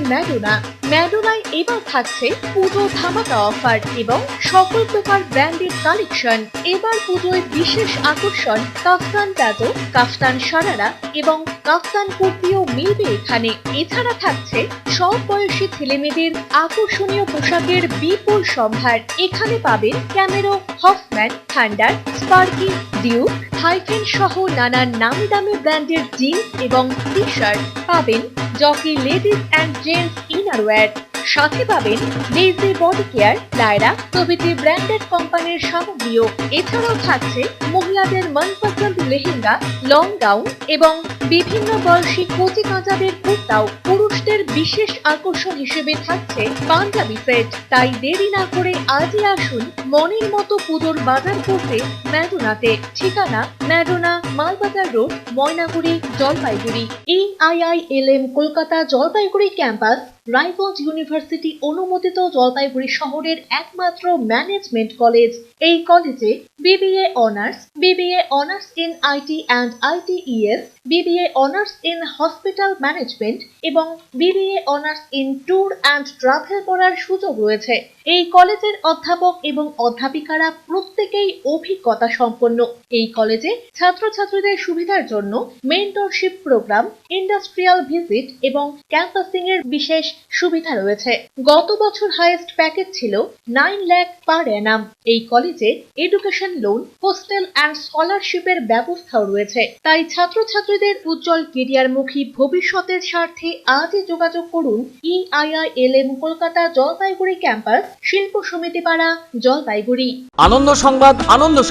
ম্যাডোনায় এবার থাকছে পুজো ধামাকা অফার এবং সকল প্রকার ব্র্যান্ডেড কালেকশন। এবার পুজোয় বিশেষ আকর্ষণ কাফতান প্লাজো, কাফতান সারারা এবং কাফতান কুর্তিও মিলবে এখানে। এছাড়া থাকছে সব বয়সী ছেলেমেয়েদের আকর্ষণীয় পোশাকের বিপুল সম্ভার। এখানে পাবেন Camero, Hoffmann, Thunder, Sparky, Duke, Hyphen সহ নানান নামি দামি ব্র্যান্ডের জিন্স এবং টি শার্ট। পাবেন Jockey ladies and gents innerwear. সাথে পাবেন ডেইজি বডি কেয়ার, লায়রা প্রভৃতি ব্র্যান্ডেড কোম্পানির সামগ্রীও। এছাড়াও থাকছে মহিলাদের মনপসন্দ লেহেঙ্গা, লং গাউন এবং বিভিন্ন বয়সী কচি কাঁচাদের কুর্তাও। পুরুষদের বিশেষ আকর্ষণ হিসেবে থাকছে পাঞ্জাবি সেট। তাই দেরি না করে আজই আসুন মনের মতো পুজোর বাজার করতে ম্যাডোনাতে। ঠিকানা Madonna, Malbazar road, Maynaguri, Jalpaiguri. EIILM Kolkata Jalpaiguri campus Raiganj university অনুমোদিত জলপাইগুড়ি শহরের একমাত্র ম্যানেজমেন্ট কলেজ। এই কলেজে BBA honours, BBA honours in IT and ITES, BBA honours in hospital management এবং BBA honours in tour and travel করার সুযোগ রয়েছে। এই কলেজের অধ্যাপক এবং অধ্যাপিকারা প্রত্যেকেই অভিজ্ঞতা সম্পন্ন। এই কলেজে ছাত্রছাত্রীদের সুবিধার জন্য মেন্টরশিপ প্রোগ্রাম, ইন্ডাস্ট্রিয়াল ভিজিট এবং ক্যাম্পাসিং এর বিশেষ সুবিধা রয়েছে। গত বছর হাইয়েস্ট প্যাকেজ ছিল 9 লাখ পার অ্যানাম। এই কলেজে এডুকেশন লোন, হোস্টেল অ্যান্ড স্কলারশিপের ব্যবস্থাও রয়েছে। তাই ছাত্রছাত্রীদের উজ্জ্বল কেরিয়ারমুখী ভবিষ্যতের স্বার্থে আজই যোগাযোগ করুন EIILM কলকাতা জলপাইগুড়ি ক্যাম্পাস, শিল্প সমিতি পাড়া, জলপাইগুড়ি। আনন্দ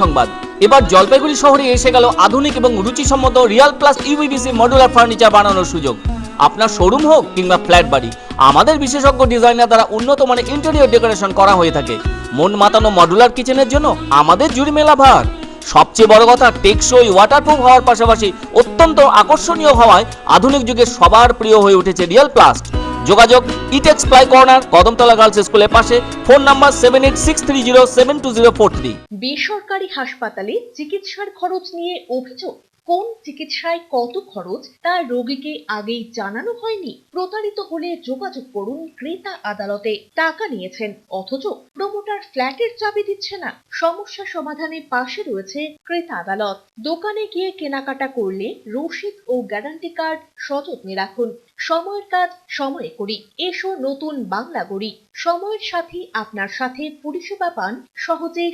সংবাদ। এবার জলপাইগুড়ি শহরে এসে গেল আধুনিক এবং রুচিসম্মত real plus UVBC modular furniture বানানোর সুযোগ। আপনার শোরুম হোক কিংবা ফ্ল্যাট বাড়ি, আমাদের বিশেষজ্ঞ ডিজাইনার দ্বারা উন্নত মানের ইন্টেরিয়র ডেকোরেশন করা হয়ে থাকে। মন মাতানো মডুলার কিচেনের জন্য আমাদের জুড়ি মেলা ভার। সবচেয়ে বড় কথা, টেকসই, ওয়াটারপ্রুফ হওয়ার পাশাপাশি অত্যন্ত আকর্ষণীয় হওয়ায় আধুনিক যুগে সবার প্রিয় হয়ে উঠেছে রিয়াল প্লাস্ট। যোগাযোগ e-tax ply corner, Kadamtala girls স্কুলের পাশে। Phone number 7863072043। বেসরকারি হাসপাতালে চিকিৎসার খরচ নিয়ে অভিযোগ। কোন চিকিৎসায় কত খরচ তা রোগীকে আগেই জানানো হয়নি? প্রতারিত হলে যোগাযোগ করুন ক্রেতা আদালতে। টাকা নিয়েছেন অথচ প্রমোটার ফ্ল্যাটের চাবি দিচ্ছে না। সমস্যা সমাধানে পাশে রয়েছে ক্রেতা আদালত। দোকানে গিয়ে কেনাকাটা করলে রসিদ ও গ্যারান্টি কার্ড সযত্নে রাখুন। সময়ের কাজ সময়ে করি, এসো নতুন বাংলা গড়ি। সময়ের সাথে আপনার সাথে পরিষেবা পান সহজে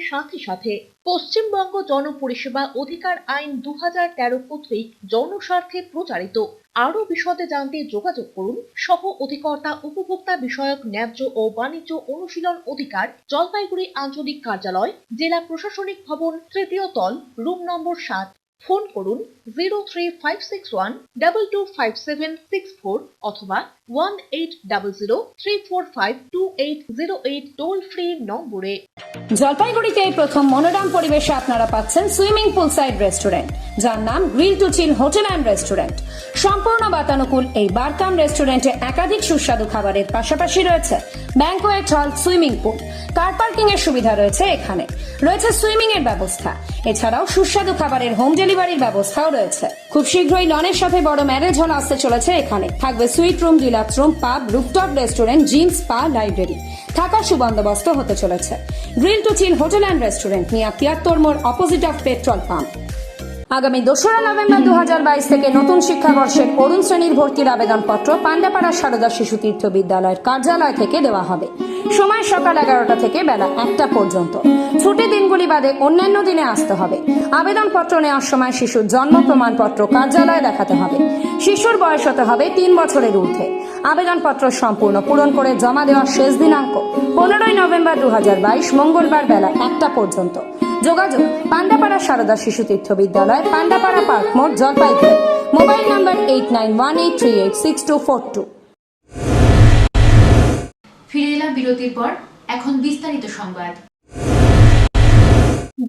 সাথে। পশ্চিমবঙ্গ জনপরিষেবা অধিকার আইন 2013 কর্তৃক জনস্বার্থে প্রচারিত। আরো বিশদে জানতে যোগাযোগ করুন সহ অধিকর্তা, উপভোক্তা বিষয়ক ন্যায্য ও বাণিজ্য অনুশীলন অধিকার, জলপাইগুড়ি আঞ্চলিক কার্যালয়, জেলা প্রশাসনিক ভবন, 3য় তল, রুম নম্বর 7। ফোন করুন 03561225764 অথবা 1800345280 টোল ফ্রি নম্বরে। জলপাইগুড়িতে প্রথম মনোরম পরিবেশে আপনারা পাচ্ছেন সুইমিং পুল সাইড রেস্টুরেন্ট, যার নাম grill to chill hotel and restaurant. সম্পূর্ণ বাতানুকূল এই বারকাম রেস্টুরেন্টে একাধিক সুস্বাদু খাবারের পাশাপাশি রয়েছে banquet hall, swimming pool, car parking এর সুবিধা রয়েছে। এখানে রয়েছে সুইমিং এর ব্যবস্থা, এছাড়াও সুস্বাদু খাবারের হোম ডেলিভারির ব্যবস্থাও রয়েছে। খুব শীঘ্রই লনের সাথে বড় ম্যারেজ হল আসতে চলেছে। এখানে থাকবে suite room, deluxe room, pub, rooftop restaurant, gym, spa, library. থাকার সুবন্দোবস্ত হতে চলেছে। Grill to chill hotel and restaurant, নিয়া 73 মোড়, অপোজিট অফ পেট্রোল পাম্প। আগামী 2রা নভেম্বর 2022 থেকে নতুন শিক্ষাবর্ষের অরুণ শ্রেণীর ভর্তির আবেদনপত্র পান্ডাপাড়া সারদা শিশু তীর্থ বিদ্যালয়ের কার্যালয় থেকে দেওয়া হবে। সময় সকাল 11টা থেকে বেলা 1টা পর্যন্ত। ছুটি দিনগুলি বাদে অন্যান্য দিনে আসতে হবে। আবেদনপত্র নেওয়ার সময় শিশুর জন্ম প্রমাণপত্র কার্যালয়ে দেখাতে হবে। শিশুর বয়স হতে হবে 3 বছরের ঊর্ধ্বে। আবেদনপত্র সম্পূর্ণ পূরণ করে জমা দেওয়ার শেষ দিনাঙ্ক 15ই নভেম্বর 2022 মঙ্গলবার বেলা 1টা পর্যন্ত। যোগাযোগ পান্ডাপাড়া সারদা শিশু তীর্থ বিদ্যালয়, পান্ডাপাড়া পার্ক মোড়, জলপাইগুড়ি। Mobile number 8918386242। ফিরে এলাম বিরতির পর, এখন বিস্তারিত সংবাদ।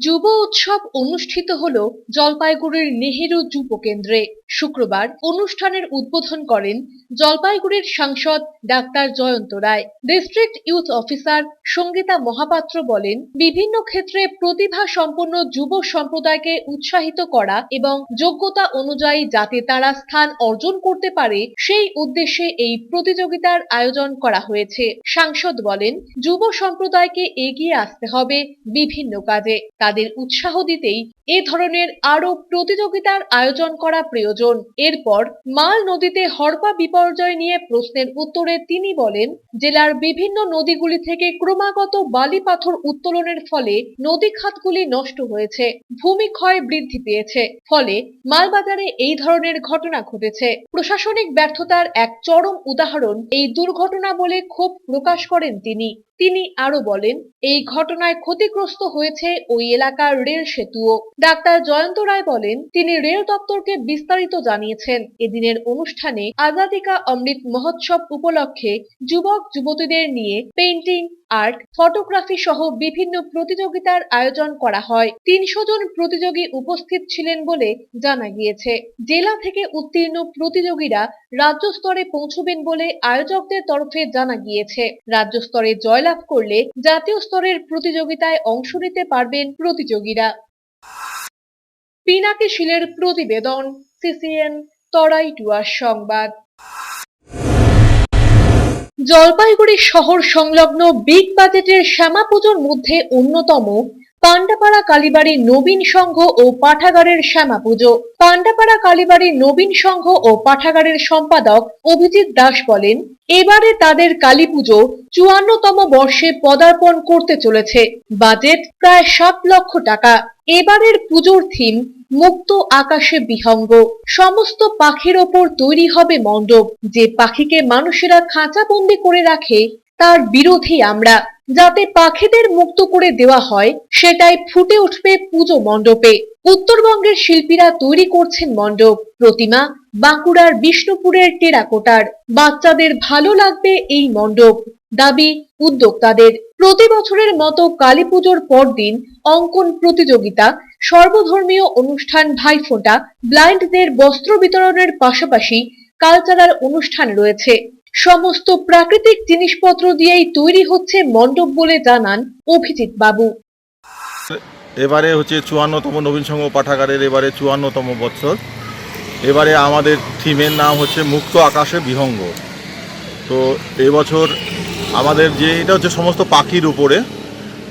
যুব উৎসব অনুষ্ঠিত হলো জলপাইগুড়ির নেহেরু যুব কেন্দ্রে। শুক্রবার অনুষ্ঠানের উদ্বোধন করেন জলপাইগুড়ির সাংসদ doctor Jayanta Roy. District youth officer Sangita Mahapatra বলেন, বিভিন্ন ক্ষেত্রে প্রতিভা সম্পন্ন যুব সম্প্রদায়কে উৎসাহিত করা এবং যোগ্যতা অনুযায়ী যাতে তারা স্থান অর্জন করতে পারে সেই উদ্দেশ্যে এই প্রতিযোগিতার আয়োজন করা হয়েছে। সাংসদ বলেন, যুব সম্প্রদায়কে এগিয়ে আসতে হবে বিভিন্ন কাজে। তাদের উৎসাহ দিতেই এ ধরনের আরো প্রতিযোগিতার আয়োজন করা প্রয়োজন। এরপর মাল নদীতে হড়পা বিপর্যয় নিয়ে প্রশ্নের উত্তরে তিনি বলেন, জেলার বিভিন্ন নদীগুলি থেকে ক্রমাগত বালি পাথর উত্তোলনের ফলে নদী খাতগুলি নষ্ট হয়েছে, ভূমিক্ষয় বৃদ্ধি পেয়েছে, ফলে মালবাজারে এই ধরনের ঘটনা ঘটেছে। প্রশাসনিক ব্যর্থতার এক চরম উদাহরণ এই দুর্ঘটনা বলে ক্ষোভ প্রকাশ করেন তিনি। তিনি আরো বলেন, এই ঘটনায় ক্ষতিগ্রস্ত হয়েছে ওই এলাকার রেল সেতুও। ডাক্তার জয়ন্ত রায় বলেন, তিনি রেল দপ্তরকে বিস্তারিত জানিয়েছেন। এদিনের অনুষ্ঠানে আজাদি কা অমৃত মহোৎসব উপলক্ষে যুবক যুবতীদের নিয়ে পেইন্টিং, আর্ট, ফটোগ্রাফি সহ বিভিন্ন প্রতিযোগিতার আয়োজন করা হয়। 300 জন প্রতিযোগী উপস্থিত ছিলেন বলে জানা গিয়েছে। জেলা থেকে উত্তীর্ণ প্রতিযোগীরা রাজ্য স্তরে পৌঁছবেন বলে আয়োজকদের তরফে জানা গিয়েছে। রাজ্য স্তরে জয়লাভ করলে জাতীয় স্তরের প্রতিযোগিতায় অংশ নিতে পারবেন প্রতিযোগীরা। পিনাকি শীলের প্রতিবেদন, সিসিএন তরাই ডুয়ার সংবাদ। জলপাইগুড়ি শহর সংলগ্ন বিগ বাজেটের শ্যামা পুজোর মধ্যে অন্যতম পান্ডাপাড়া কালীবাড়ি নবীন সংঘ ও পাঠাগারের শ্যামা পুজো। পান্ডাপাড়া কালীবাড়ি নবীন সংঘ ও পাঠাগারের সম্পাদক অভিজিৎ দাস বলেন, এবারে তাদের কালী পুজো 54তম বর্ষে পদার্পণ করতে চলেছে। বাজেট প্রায় 7 লক্ষ টাকা। এবারের পুজোর থিম মুক্ত আকাশে বিহঙ্গ। সমস্ত পাখির ওপর তৈরি হবে মণ্ডপ। যে পাখিকে মানুষেরা খাঁচাবন্দি করে রাখে তার বিরোধী আমরা। যাতে পাখিদের মুক্ত করে দেওয়া হয় সেটাই ফুটে উঠবে পুজো মণ্ডপে। উত্তরবঙ্গের শিল্পীরা তৈরি করছেন মণ্ডপ, প্রতিমা বাঁকুড়ার বিষ্ণুপুরের টেরাকোটার। বাচ্চাদের ভালো লাগবে এই মণ্ডপ, দাবি উদ্যোক্তাদের। প্রতি বছরের মতো কালী পুজোর পরদিন অঙ্কন প্রতিযোগিতা, সর্বধর্মীয় অনুষ্ঠান, ভাইফোঁটা, ব্লাইন্ডদের বস্ত্র বিতরণের পাশাপাশি কালচারাল অনুষ্ঠান রয়েছে। সমস্ত প্রাকৃতিক জিনিসপত্র দিয়েই তৈরি হচ্ছে মণ্ডপ বলে জানান অভিজিৎ বাবু। এবারে হচ্ছে 54তম নবীন সংঘ পাঠাগারের এবারে 54তম বছর। এবারে আমাদের থিমের নাম হচ্ছে মুক্ত আকাশে বিহঙ্গ। তো এবছর আমাদের যে এটা হচ্ছে সমস্ত পাখির উপরে,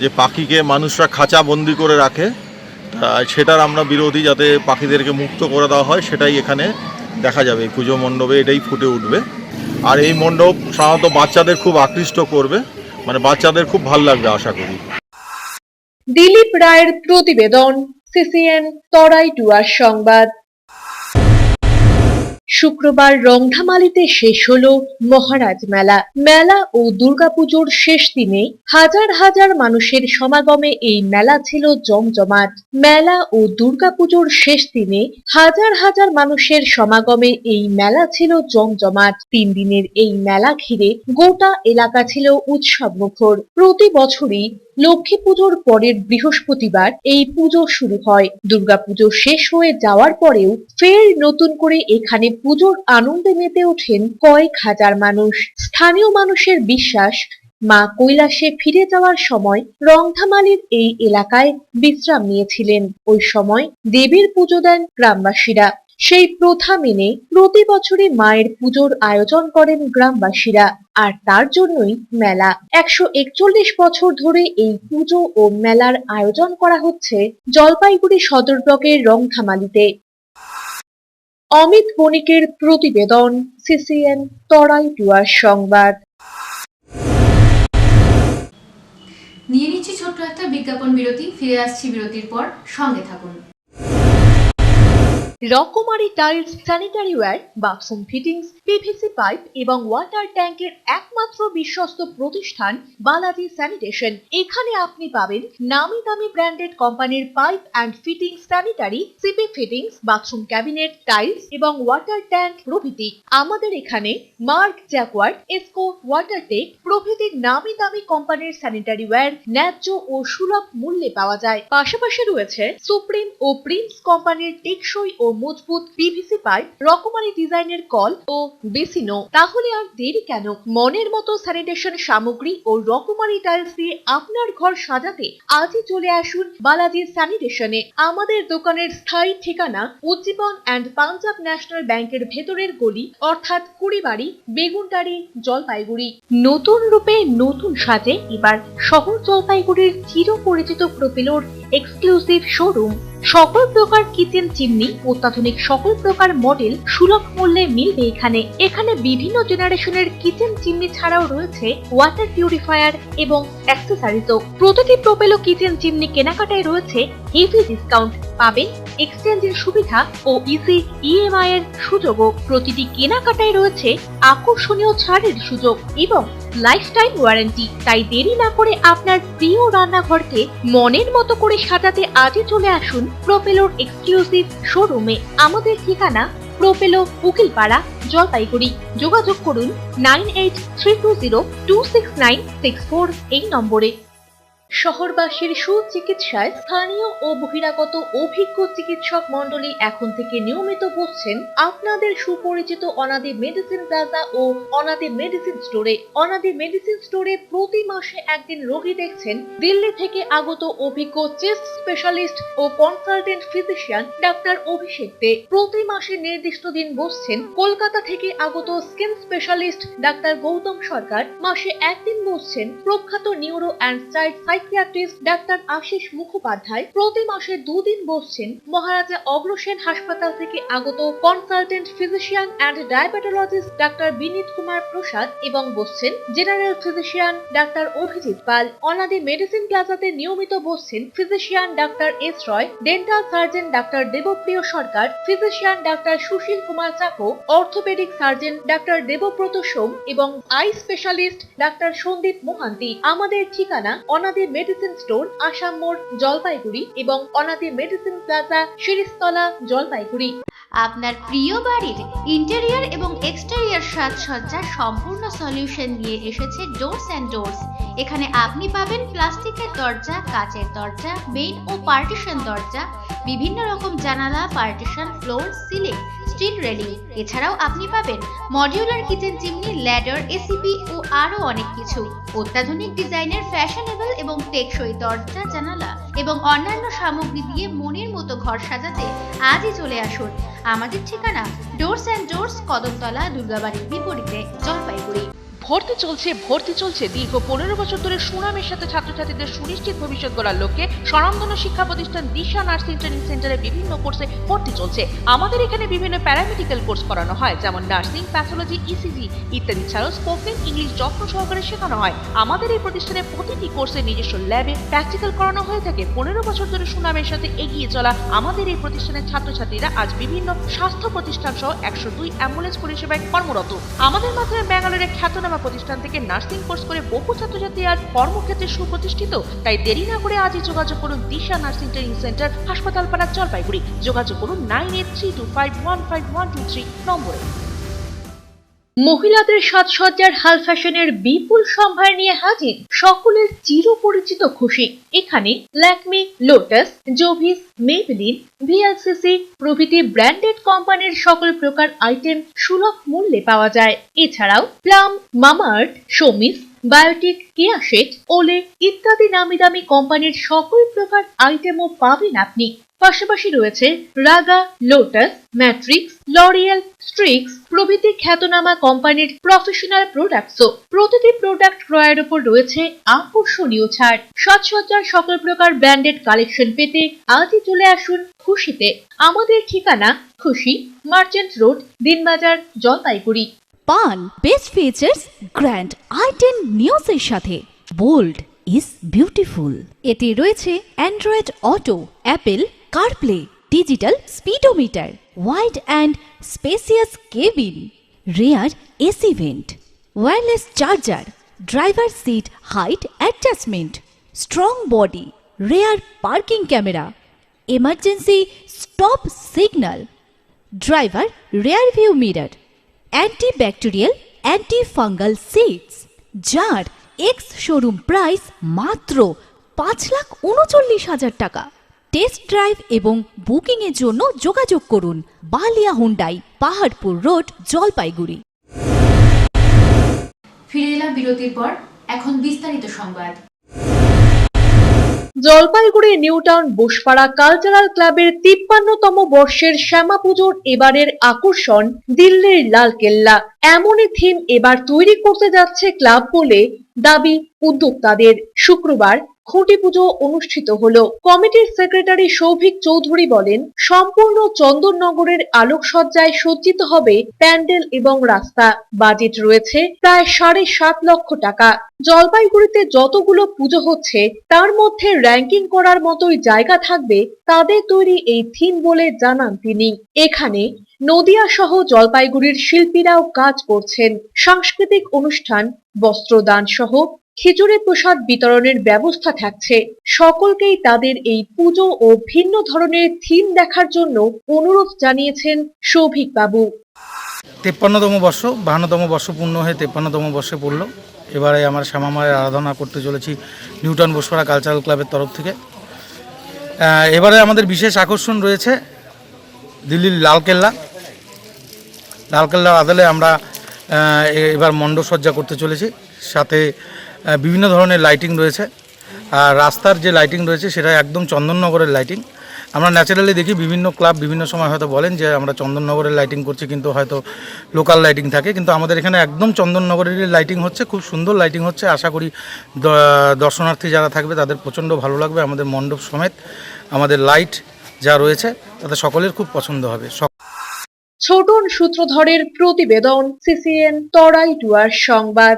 যে পাখিকে মানুষরা খাঁচা বন্দি করে রাখে, সেটার আমরা বিরোধী, যাতে পাখিদেরকে মুক্ত করে দেওয়া হয় সেটাই এখানে দেখা যাবে। এই পুজো মণ্ডপে এটাই ফুটে উঠবে। আর এই মণ্ডপ সাধারণত বাচ্চাদের খুব আকৃষ্ট করবে, মানে বাচ্চাদের খুব ভালো লাগবে আশা করি। দিলীপ রায়ের প্রতিবেদন, সিসিএন তরাই ডুয়ার সংবাদ। শুক্রবার রংধামালিতে শেষ হলো মহারাজ মেলা। মেলা ও দুর্গাপুজোর শেষ দিনে হাজার হাজার মানুষের সমাগমে এই মেলা ছিল জমজমাট। মেলা ও দুর্গাপুজোর শেষ দিনে হাজার হাজার মানুষের সমাগমে এই মেলা ছিল জমজমাট। 3 দিনের এই মেলা ঘিরে গোটা এলাকা ছিল উৎসবমুখর। প্রতি বছরই লক্ষ্মী পুজোর পরের বৃহস্পতিবার এই পুজো শুরু হয়। দুর্গাপুজো শেষ হয়ে যাওয়ার পরেও ফের নতুন করে এখানে পুজোর আনন্দে মেতে ওঠেন কয়েক হাজার মানুষ। স্থানীয় মানুষের বিশ্বাস, মা কৈলাসে ফিরে যাওয়ার সময় রংধামালির এই এলাকায় বিশ্রাম নিয়েছিলেন। ওই সময় দেবীর পুজো দেন গ্রামবাসীরা। সেই প্রথা মেনে প্রতি বছরই মায়ের পুজোর আয়োজন করেন গ্রামবাসীরা, আর তার জন্যই মেলা। 141 বছর ধরে এই পুজো ও মেলার আয়োজন করা হচ্ছে জলপাইগুড়ি সদর ব্লকের রংধামালিতে। অমিত বণিকের প্রতিবেদন, সিসিএন তরাই ডুয়ার সংবাদ। নিয়ে নিচ্ছি ছোট্ট একটা বিজ্ঞাপন বিরতি, ফিরে আসছি বিরতির পর, সঙ্গে থাকুন। রকমারি tiles, sanitary wire, bathroom fittings, PVC pipe এবং ওয়াটার ট্যাঙ্কের একমাত্র বিশ্বস্ত প্রতিষ্ঠান বালাজি স্যানিটেশন। এখানে আপনি পাবেন নামি দামি ব্র্যান্ডেড কোম্পানির pipe and fittings, sanitary, CP fittings, bathroom cabinet, tiles এবং ওয়াটার ট্যাঙ্ক প্রভৃতি। আমাদের এখানে মার্ক, জ্যাকওয়ার্ড, এসকো, ওয়াটারটেক প্রভৃতি নামি দামি কোম্পানির স্যানিটারি ওয়্যার ন্যায্য ও সুলভ মূল্যে পাওয়া যায়। পাশাপাশি রয়েছে সুপ্রিম ও প্রিন্স কোম্পানির টেকসই ও মজবুত পিভিসি পাইপ, রকমারি ডিজাইনের কল ও বেসিনো। তাহলে আর দেরি কেন? মনের মতো স্যানিটেশন সামগ্রী ও রকমারি টাইলস দিয়ে আপনার ঘর সাজাতে আজই চলে আসুন বালাজি স্যানিটেশনে। আমাদের দোকানের স্থায়ী ঠিকানা উজ্জীবন অ্যান্ড পাঞ্জাব ন্যাশনাল ব্যাংকের ভেতরের গলি, অর্থাৎ কুড়িবাড়ি, বেগুনটারি, জলপাইগুড়ি। নতুন রূপে নতুন সাজে এবার শহর জলপাইগুড়ির চিরপরিচিত প্রোপেলোর এক্সক্লুসিভ শোরুম। সকল প্রকার কিচেন চিমনি, অত্যাধুনিক সকল প্রকার মডেল সুলভ মূল্যে মিলবে এখানে বিভিন্ন জেনারেশনের কিচেন চিমনি ছাড়াও রয়েছে ওয়াটার পিউরিফায়ার এবং অ্যাক্সেসরিজও। প্রতিটি প্রোপেলো কিচেন চিমনি কেনাকাটায় রয়েছে হেভি ডিসকাউন্ট, পাবেন এক্সচেঞ্জের সুবিধা ও ইজি ইএমআই এর সুযোগও। প্রতিটি কেনাকাটায় রয়েছে আকর্ষণীয় ছাড়ের সুযোগ এবং লাইফ টাইম ওয়ারেন্টি। তাই দেরি না করে আপনার প্রিয় রান্নাঘরকে মনের মতো করে সাজাতে আজই চলে আসুন প্রোপেলোর এক্সক্লুসিভ শোরুমে। আমাদের ঠিকানা প্রোপেলো, উকিলপাড়া, জলপাইগুড়ি। যোগাযোগ করুন 9832026964 এই নম্বরে। শহরবাসীর সুচিকিৎসায় স্থানীয় ও বহিরাগত অভিজ্ঞ চিকিৎসক মন্ডলী এখন থেকে নিয়মিত বসছেন আপনাদের সুপরিচিত অনাদি মেডিসিন প্লাজা ও অনাদি মেডিসিন স্টোরে। অনাদি মেডিসিন স্টোরে প্রতি মাসে একদিন রোগী দেখছেন দিল্লি থেকে আগত অভিজ্ঞ চেস্ট স্পেশালিস্ট ও consultant physician doctor Abhishek De. প্রতি মাসে নির্দিষ্ট দিন বসছেন কলকাতা থেকে আগত skin specialist doctor Gautam Sarkar. মাসে একদিন বসছেন প্রখ্যাত neuro and child psychiatrist doctor Ashish Mukhopadhyay. প্রতি মাসে 2 দিন বসছেন মহারাজা অগ্রসেন হাসপাতাল থেকে আগত consultant physician and diabetologist doctor Vineet Kumar Prasad এবং বসছেন general physician doctor Abhijit Pal. Anadi medicine প্লাজাতে নিয়মিত বসছেন physician doctor S Roy, dental surgeon doctor Debapriya Sarkar, physician doctor Sushil Kumar Chacko, orthopaedic surgeon doctor Debabrata Som এবং eye specialist doctor Sandeep Mohanty. আমাদের ঠিকানা অনাদি মেডিসিন স্টোর, আসাম মোড়, জলপাইগুড়ি এবং অনাদি মেডিসিন প্লাজা, শিরিষতলা, জলপাইগুড়ি। আপনার প্রিয় বাড়ির ইন্টেরিয়র এবং এক্সটেরিয়র সাজসজ্জার সম্পূর্ণ সলিউশন নিয়ে এসেছে ডোরস অ্যান্ড ডোরস। এখানে আপনি পাবেন প্লাস্টিকের দরজা, কাচের দরজা, মেইন ও পার্টিশন দরজা, বিভিন্ন রকম জানালা, partition, floor, ceiling, steel railing. এছাড়াও আপনি পাবেন modular kitchen chimney, ladder, ACP ও আরো অনেক কিছু। অত্যাধুনিক ডিজাইনের ফ্যাশনেবল এবং টেকসই দরজা, জানালা এবং অন্যান্য সামগ্রী দিয়ে মনের মতো ঘর সাজাতে আজই চলে আসুন। আমাদের ঠিকানা ডোরস অ্যান্ড ডোরস, কদমতলা, দুর্গাবাড়ির বিপরীতে, জলপাইগুড়ি। ভর্তি চলছে দীর্ঘ 15 বছর ধরে সুনামের সাথে ছাত্রছাত্রীদের সুনিশ্চিত ভবিষ্যৎ গড়ার লক্ষ্যে স্বনামধন্য শিক্ষা প্রতিষ্ঠান দিশা নার্সিং ট্রেনিং সেন্টারে বিভিন্ন কোর্সে ভর্তি চলছে। আমাদের এখানে বিভিন্ন প্যারামেডিক্যাল কোর্স করানো হয়, যেমন নার্সিং, প্যাথোলজি, ইসিজি ইত্যাদি ছাড়াও স্পোকেন ইংলিশ যত্ন সহকারে শেখানো হয়। আমাদের এই প্রতিষ্ঠানে প্রতিটি কোর্সে নিজস্ব ল্যাবে প্র্যাকটিক্যাল করানো হয়ে থাকে। 15 বছর ধরে সুনামের সাথে এগিয়ে চলা আমাদের এই প্রতিষ্ঠানের ছাত্রছাত্রীরা আজ বিভিন্ন স্বাস্থ্য প্রতিষ্ঠান সহ 102 অ্যাম্বুলেন্স পরিষেবায় কর্মরত। আমাদের মাধ্যমে ব্যাঙ্গালোরের খ্যাতনামা প্রতিষ্ঠান থেকে নার্সিং কোর্স করে বহু ছাত্রছাত্রী আজ কর্মক্ষেত্রে সুপ্রতিষ্ঠিত। তাই দেরি না করে আজই যোগাযোগ করুন দিশা নার্সিং ট্রেনিং সেন্টার, হাসপাতালপাড়া, জলপাইগুড়ি। যোগাযোগ করুন 9832515123 নম্বরে। মহিলাদের সাজসজ্জার হাল ফ্যাশনের বিপুল সম্ভার নিয়ে হাজির সকলের চিরপরিচিত খুশি। এখানে Lakme, lotus, Jovees, Maybelline, VLCC প্রভৃতি ব্র্যান্ডেড কোম্পানির সকল প্রকার আইটেম সুলভ মূল্যে পাওয়া যায়। এছাড়াও প্লাম, মামাআর্থ, শোমিস, বায়োটিক, কেয়াশেট, ওলে ইত্যাদি নামি দামি কোম্পানির সকল প্রকার আইটেমও পাবেন আপনি। পাশাপাশি রয়েছে রাগা, লোটাস, ম্যাট্রিক্স, লরিয়েল, স্ট্রিক্স প্রভৃতি খ্যাতনামা কোম্পানির প্রফেশনাল প্রোডাক্টসও। প্রতিটি প্রোডাক্ট ক্রয়ের উপর রয়েছে আকর্ষণীয় ছাড়। সাজসজ্জার সকল প্রকার ব্র্যান্ডেড কালেকশন পেতে আজই চলে আসুন খুশিতে। আমাদের ঠিকানা খুশি, মার্চেন্ট রোড, দিনবাজার, জলপাইগুড়ি। পান বেস্ট ফিচার্স গ্র্যান্ড i10 নিউজের সাথে বোল্ড ইজ বিউটিফুল। এতে রয়েছে Android Auto, Apple CarPlay, digital speedometer, wide and spacious cabin, rear AC vent, wireless charger, driver seat height adjustment, strong body, rear parking camera, emergency stop signal, driver rear view mirror, antibacterial antifungal seats, যার ex showroom price মাত্র 5,39,000 টাকা। Test drive এবং booking এর জন্য যোগাযোগ করুন Balia Hyundai, Paharpur road, Jalpaiguri. ফিরে এলাম বিরতির পর, এখন বিস্তারিত সংবাদ। Jalpaiguri new town Bosepara cultural ক্লাবের 53তম বর্ষের শ্যামা পুজোর এবারের আকর্ষণ দিল্লির লালকেল্লা। এমনই থিম এবার তৈরি করতে যাচ্ছে ক্লাব বলে দাবি উদ্যোক্তাদের। শুক্রবার খুঁটি পুজো অনুষ্ঠিত হলো। কমিটির সেক্রেটারি সৌভিক চৌধুরী বলেন, সম্পূর্ণ চন্দননগরের আলোকসজ্জায় সজ্জিত হবে প্যান্ডেল এবং রাস্তা। বাজেট রয়েছে প্রায় 7.5 লক্ষ টাকা। জলপাইগুড়িতে যতগুলো পুজো হচ্ছে তার মধ্যে র্যাঙ্কিং করার মতোই জায়গা থাকবে তাদের তৈরি এই থিম বলে জানান তিনি। এখানে নদিয়া সহ জলপাইগুড়ির শিল্পীরাও কাজ করছেন। সাংস্কৃতিক অনুষ্ঠান, বস্ত্রদান সহ খিচুড়ি প্রসাদ বিতরণের ব্যবস্থা থাকছে। সকলকেই তাদের এই পুজো ও ভিন্ন ধরনের থিম দেখার জন্য অনুরোধ জানিয়েছেন সৌভিক বাবু। 53তম বর্ষ, 52তম বর্ষ পূর্ণ হয়ে 53তম বর্ষে পড়লো। এবারে আমার শ্যামা মায়ের আরাধনা করতে চলেছি নিউ টাউন বোসপাড়া কালচারাল ক্লাবের তরফ থেকে। এবারে আমাদের বিশেষ আকর্ষণ রয়েছে দিল্লির লালকেল্লার আদলে আমরা এবার মণ্ডপ সজ্জা করতে চলেছি। সাথে বিভিন্ন ধরনের লাইটিং রয়েছে। আর রাস্তার যে লাইটিং রয়েছে সেটা একদম চন্দননগরের লাইটিং। আমরা ন্যাচারালি দেখি বিভিন্ন ক্লাব বিভিন্ন সময় হয়তো বলেন যে আমরা চন্দননগরের লাইটিং করছি, কিন্তু হয়তো লোকাল লাইটিং থাকে, কিন্তু আমাদের এখানে একদম চন্দননগরেরই লাইটিং হচ্ছে। খুব সুন্দর লাইটিং হচ্ছে। আশা করি দর্শনার্থী যারা থাকবে তাদের প্রচণ্ড ভালো লাগবে। আমাদের মণ্ডপ সমেত আমাদের লাইট যা রয়েছে তাতে সকলের খুব পছন্দ হবে। ছোটন সূত্রধরের প্রতিবেদন, সিসিএন তরাই ডুয়ার্স সংবাদ।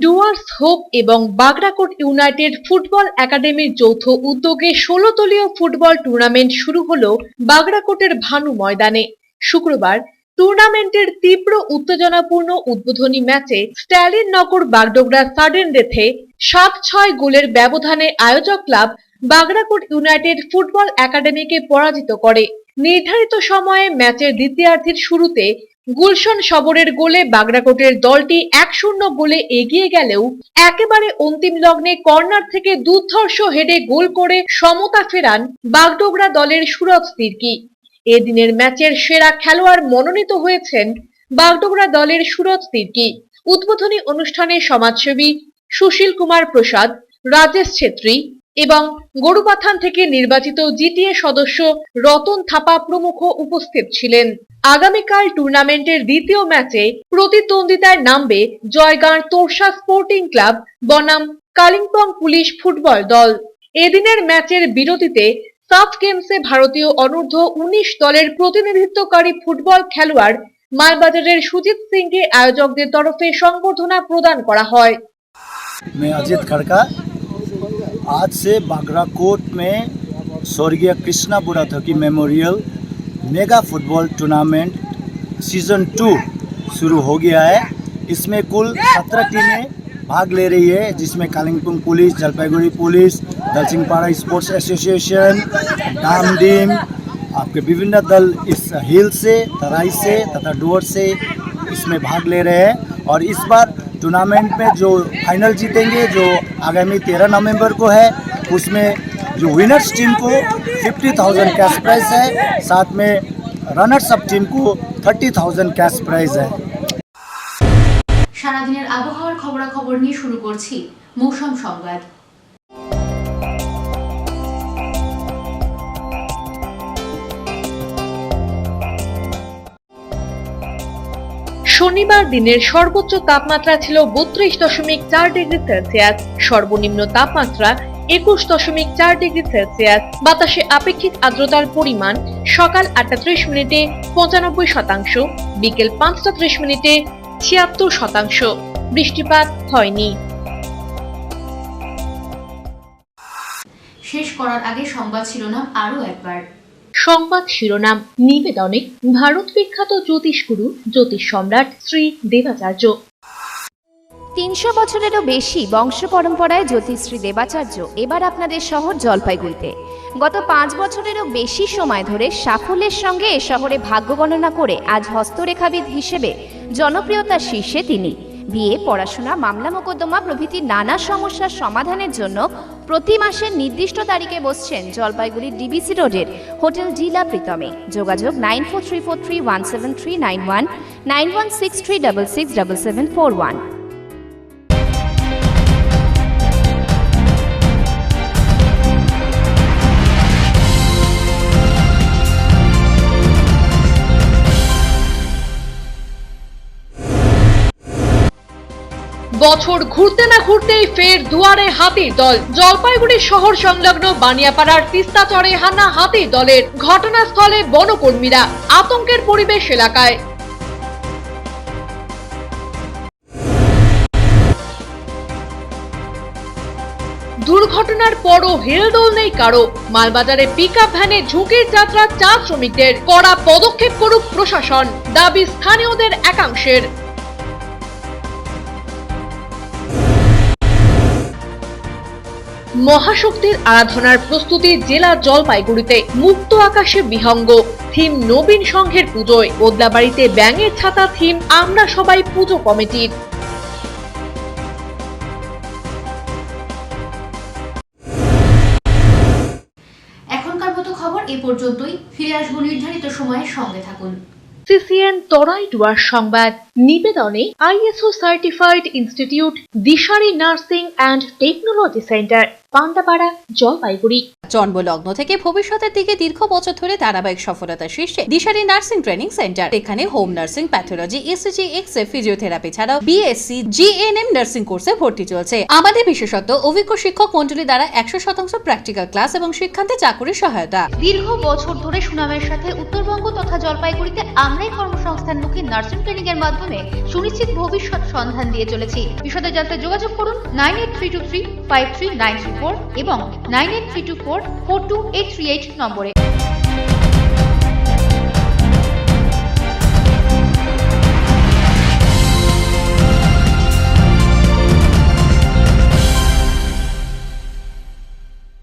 ডুয়ার্স হোপ এবং বাগড়াকোট ইউনাইটেড ফুটবল একাডেমির যৌথ উদ্যোগে 16 দলীয় ফুটবল টুর্নামেন্ট শুরু হলো বাগড়াকোটের ভানু ময়দানে। শুক্রবার টুর্নামেন্টের তীব্র উত্তেজনাপূর্ণ উদ্বোধনী ম্যাচে স্ট্যালিন নগর বাগডোগরা সাডেন ডেথে 7-6 গোলের ব্যবধানে আয়োজক ক্লাব বাগড়াকোট ইউনাইটেড ফুটবল একাডেমিকে পরাজিত করে। নির্ধারিত সময়ে ম্যাচের দ্বিতীয়ার্ধের শুরুতে গুলশন সবরের গোলে বাগড়াকোটের দলটি 1-0 গোলে এগিয়ে গেলেও একেবারে অন্তিম লগ্নে কর্নার থেকে দুর্ধর্ষ হেডে গোল করে সমতা ফেরান বাগডোগরা দলের সুরজ তির্কি। এদিনের ম্যাচের সেরা খেলোয়াড় মনোনীত হয়েছেন বাগডোগরা দলের সুরজ তির্কি। উদ্বোধনী অনুষ্ঠানে সমাজসেবী সুশীল কুমার প্রসাদ, রাজেশ ছেত্রী, এবং গরুপাথান থেকে নির্বাচিত জিটিএ সদস্য রতন থাপা প্রমুখ উপস্থিত ছিলেন। আগামীকাল টুর্নামেন্টের দ্বিতীয় ম্যাচে প্রতিদ্বন্দ্বিতায় নামবে জয়গাঁর তোরসা স্পোর্টিং ক্লাব বনাম কালিম্পং পুলিশ ফুটবল দল। এদিনের ম্যাচের বিরতিতে সাফ গেমসে ভারতীয় অনূর্ধ্ব 19 দলের প্রতিনিধিত্বকারী ফুটবল খেলোয়াড় মালবাজারের সুজিত সিংকে আয়োজকদের তরফে সংবর্ধনা প্রদান করা হয়। मैं अजित खड़का आज से बागराकोट में स्वर्गीय Krishna Budhathoki memorial mega football tournament season 2 शुरू हो गया है। इसमें कुल 17 टीमें भाग ले रही है, जिसमें Kalimpong police, Jalpaiguri police, Dalsinghpara sports association, Damdim, आपके विभिन्न दल इस हिल से, तराई से तथा डोर से इसमें भाग ले रहे हैं। और इस बार टूर्नामेंट में जो फाइनल जीतेंगे जो आगामी 13 नवंबर को है, उसमें जो विनर्स टीम को 50,000 कैश प्राइज है, साथ में रनर्स अप टीम को 30,000 कैश प्राइज है। সারাদিনের আবহাওয়ার খবরাখবর নিয়ে শুরু করছি মৌসুম সংবাদ। শনিবার দিনের সর্বোচ্চ তাপমাত্রা ছিল 32.4 ডিগ্রি সেলসিয়াস, সর্বনিম্ন তাপমাত্রা 21.4 ডিগ্রি সেলসিয়াস। বাতাসে আপেক্ষিক আর্দ্রতার পরিমাণ সকাল 8:30 মিনিটে 95%, বিকেল 5:30 মিনিটে 76%। বৃষ্টিপাত হয়নি। শেষ করার আগে সংবাদ শিরোনাম আরও একবার। সংবাদ শিরোনাম নিবেদনে ভারত বিখ্যাত জ্যোতিষগুরু জ্যোতিষ সম্রাট শ্রী দেবাচার্য। 300 বছরেরও বেশি বংশ পরম্পরায় জ্যোতিশ্রী দেবাচার্য এবার আপনাদের শহর জলপাইগুড়িতে। গত 5 বছরেরও বেশি সময় ধরে সাফল্যের সঙ্গে এ শহরে ভাগ্য গণনা করে আজ হস্তরেখাবিদ হিসেবে জনপ্রিয়তার শীর্ষে তিনি। বিয়ে, পড়াশোনা, মামলা মোকদ্দমা প্রভৃতি নানা সমস্যার সমাধানের জন্য প্রতি মাসের নির্দিষ্ট তারিখে বসছেন জলপাইগুড়ির ডিবিসি রোডের হোটেল জিলা প্রীতমে। যোগাযোগ 9434317391, 9163667741। বছর ঘুরতে না ঘুরতেই ফের দুয়ারে হাতির দল। জলপাইগুড়ি শহর সংলগ্ন বানিয়াপাড়ার তিস্তাচরে হানা হাতির দলের। ঘটনাস্থলে বনকর্মীরা, আতঙ্কের পরিবেশ এলাকায়। দুর্ঘটনার পরও হেলদোল নেই কারো। মালবাজারে পিকআপ ভ্যানে ঝুঁকির যাত্রা চা শ্রমিকদের। কড়া পদক্ষেপ করুক প্রশাসন, দাবি স্থানীয়দের একাংশের। মহাশক্তির আরাধনার প্রস্তুতি জেলা জলপাইগুড়িতে। মুক্ত আকাশে বিহঙ্গ থিম নবীন সংঘের পুজোয়। বদলাবাড়িতে ব্যাঙের ছাতা থিম আমরা সবাই পুজো কমিটির। এখনকার মতো খবর এ পর্যন্তই। ফিরে আসবো নির্ধারিত সময়ের সঙ্গে থাকুন। সিসিএন তরাই ডুয়ার সংবাদ নিবেদনে ISO certified institute Dishari nursing and technology centre, Pandapara, Jalpaiguri. জন্মলগ্ন থেকে ভবিষ্যতের দিকে দীর্ঘ বছর ধরে ধারাবাহিক সফলতার শীর্ষে দিশারি নার্সিং ট্রেনিং সেন্টার। এখানে home nursing, pathology, ECG, X-ray, physiotherapy ছাড়াও বিএসসি, জিএনএম নার্সিং কোর্সে ভর্তি চলছে। আমাদের বিশেষত্ব অভিজ্ঞ শিক্ষক মণ্ডলী দ্বারা 100% প্র্যাকটিক্যাল ক্লাস এবং শিক্ষান্তে চাকুরির সহায়তা। দীর্ঘ বছর ধরে সুনামের সাথে উত্তরবঙ্গ তথা জলপাইগুড়িতে আমরাই কর্মসংস্থানমুখী নার্সিং ট্রেনিং এর মাধ্যমে সুনিশ্চিত ভবিষ্যৎ সন্ধান দিয়ে চলেছি। বিশদে জানতে যোগাযোগ করুন 9832353934 এবং 9832442838 নম্বরে।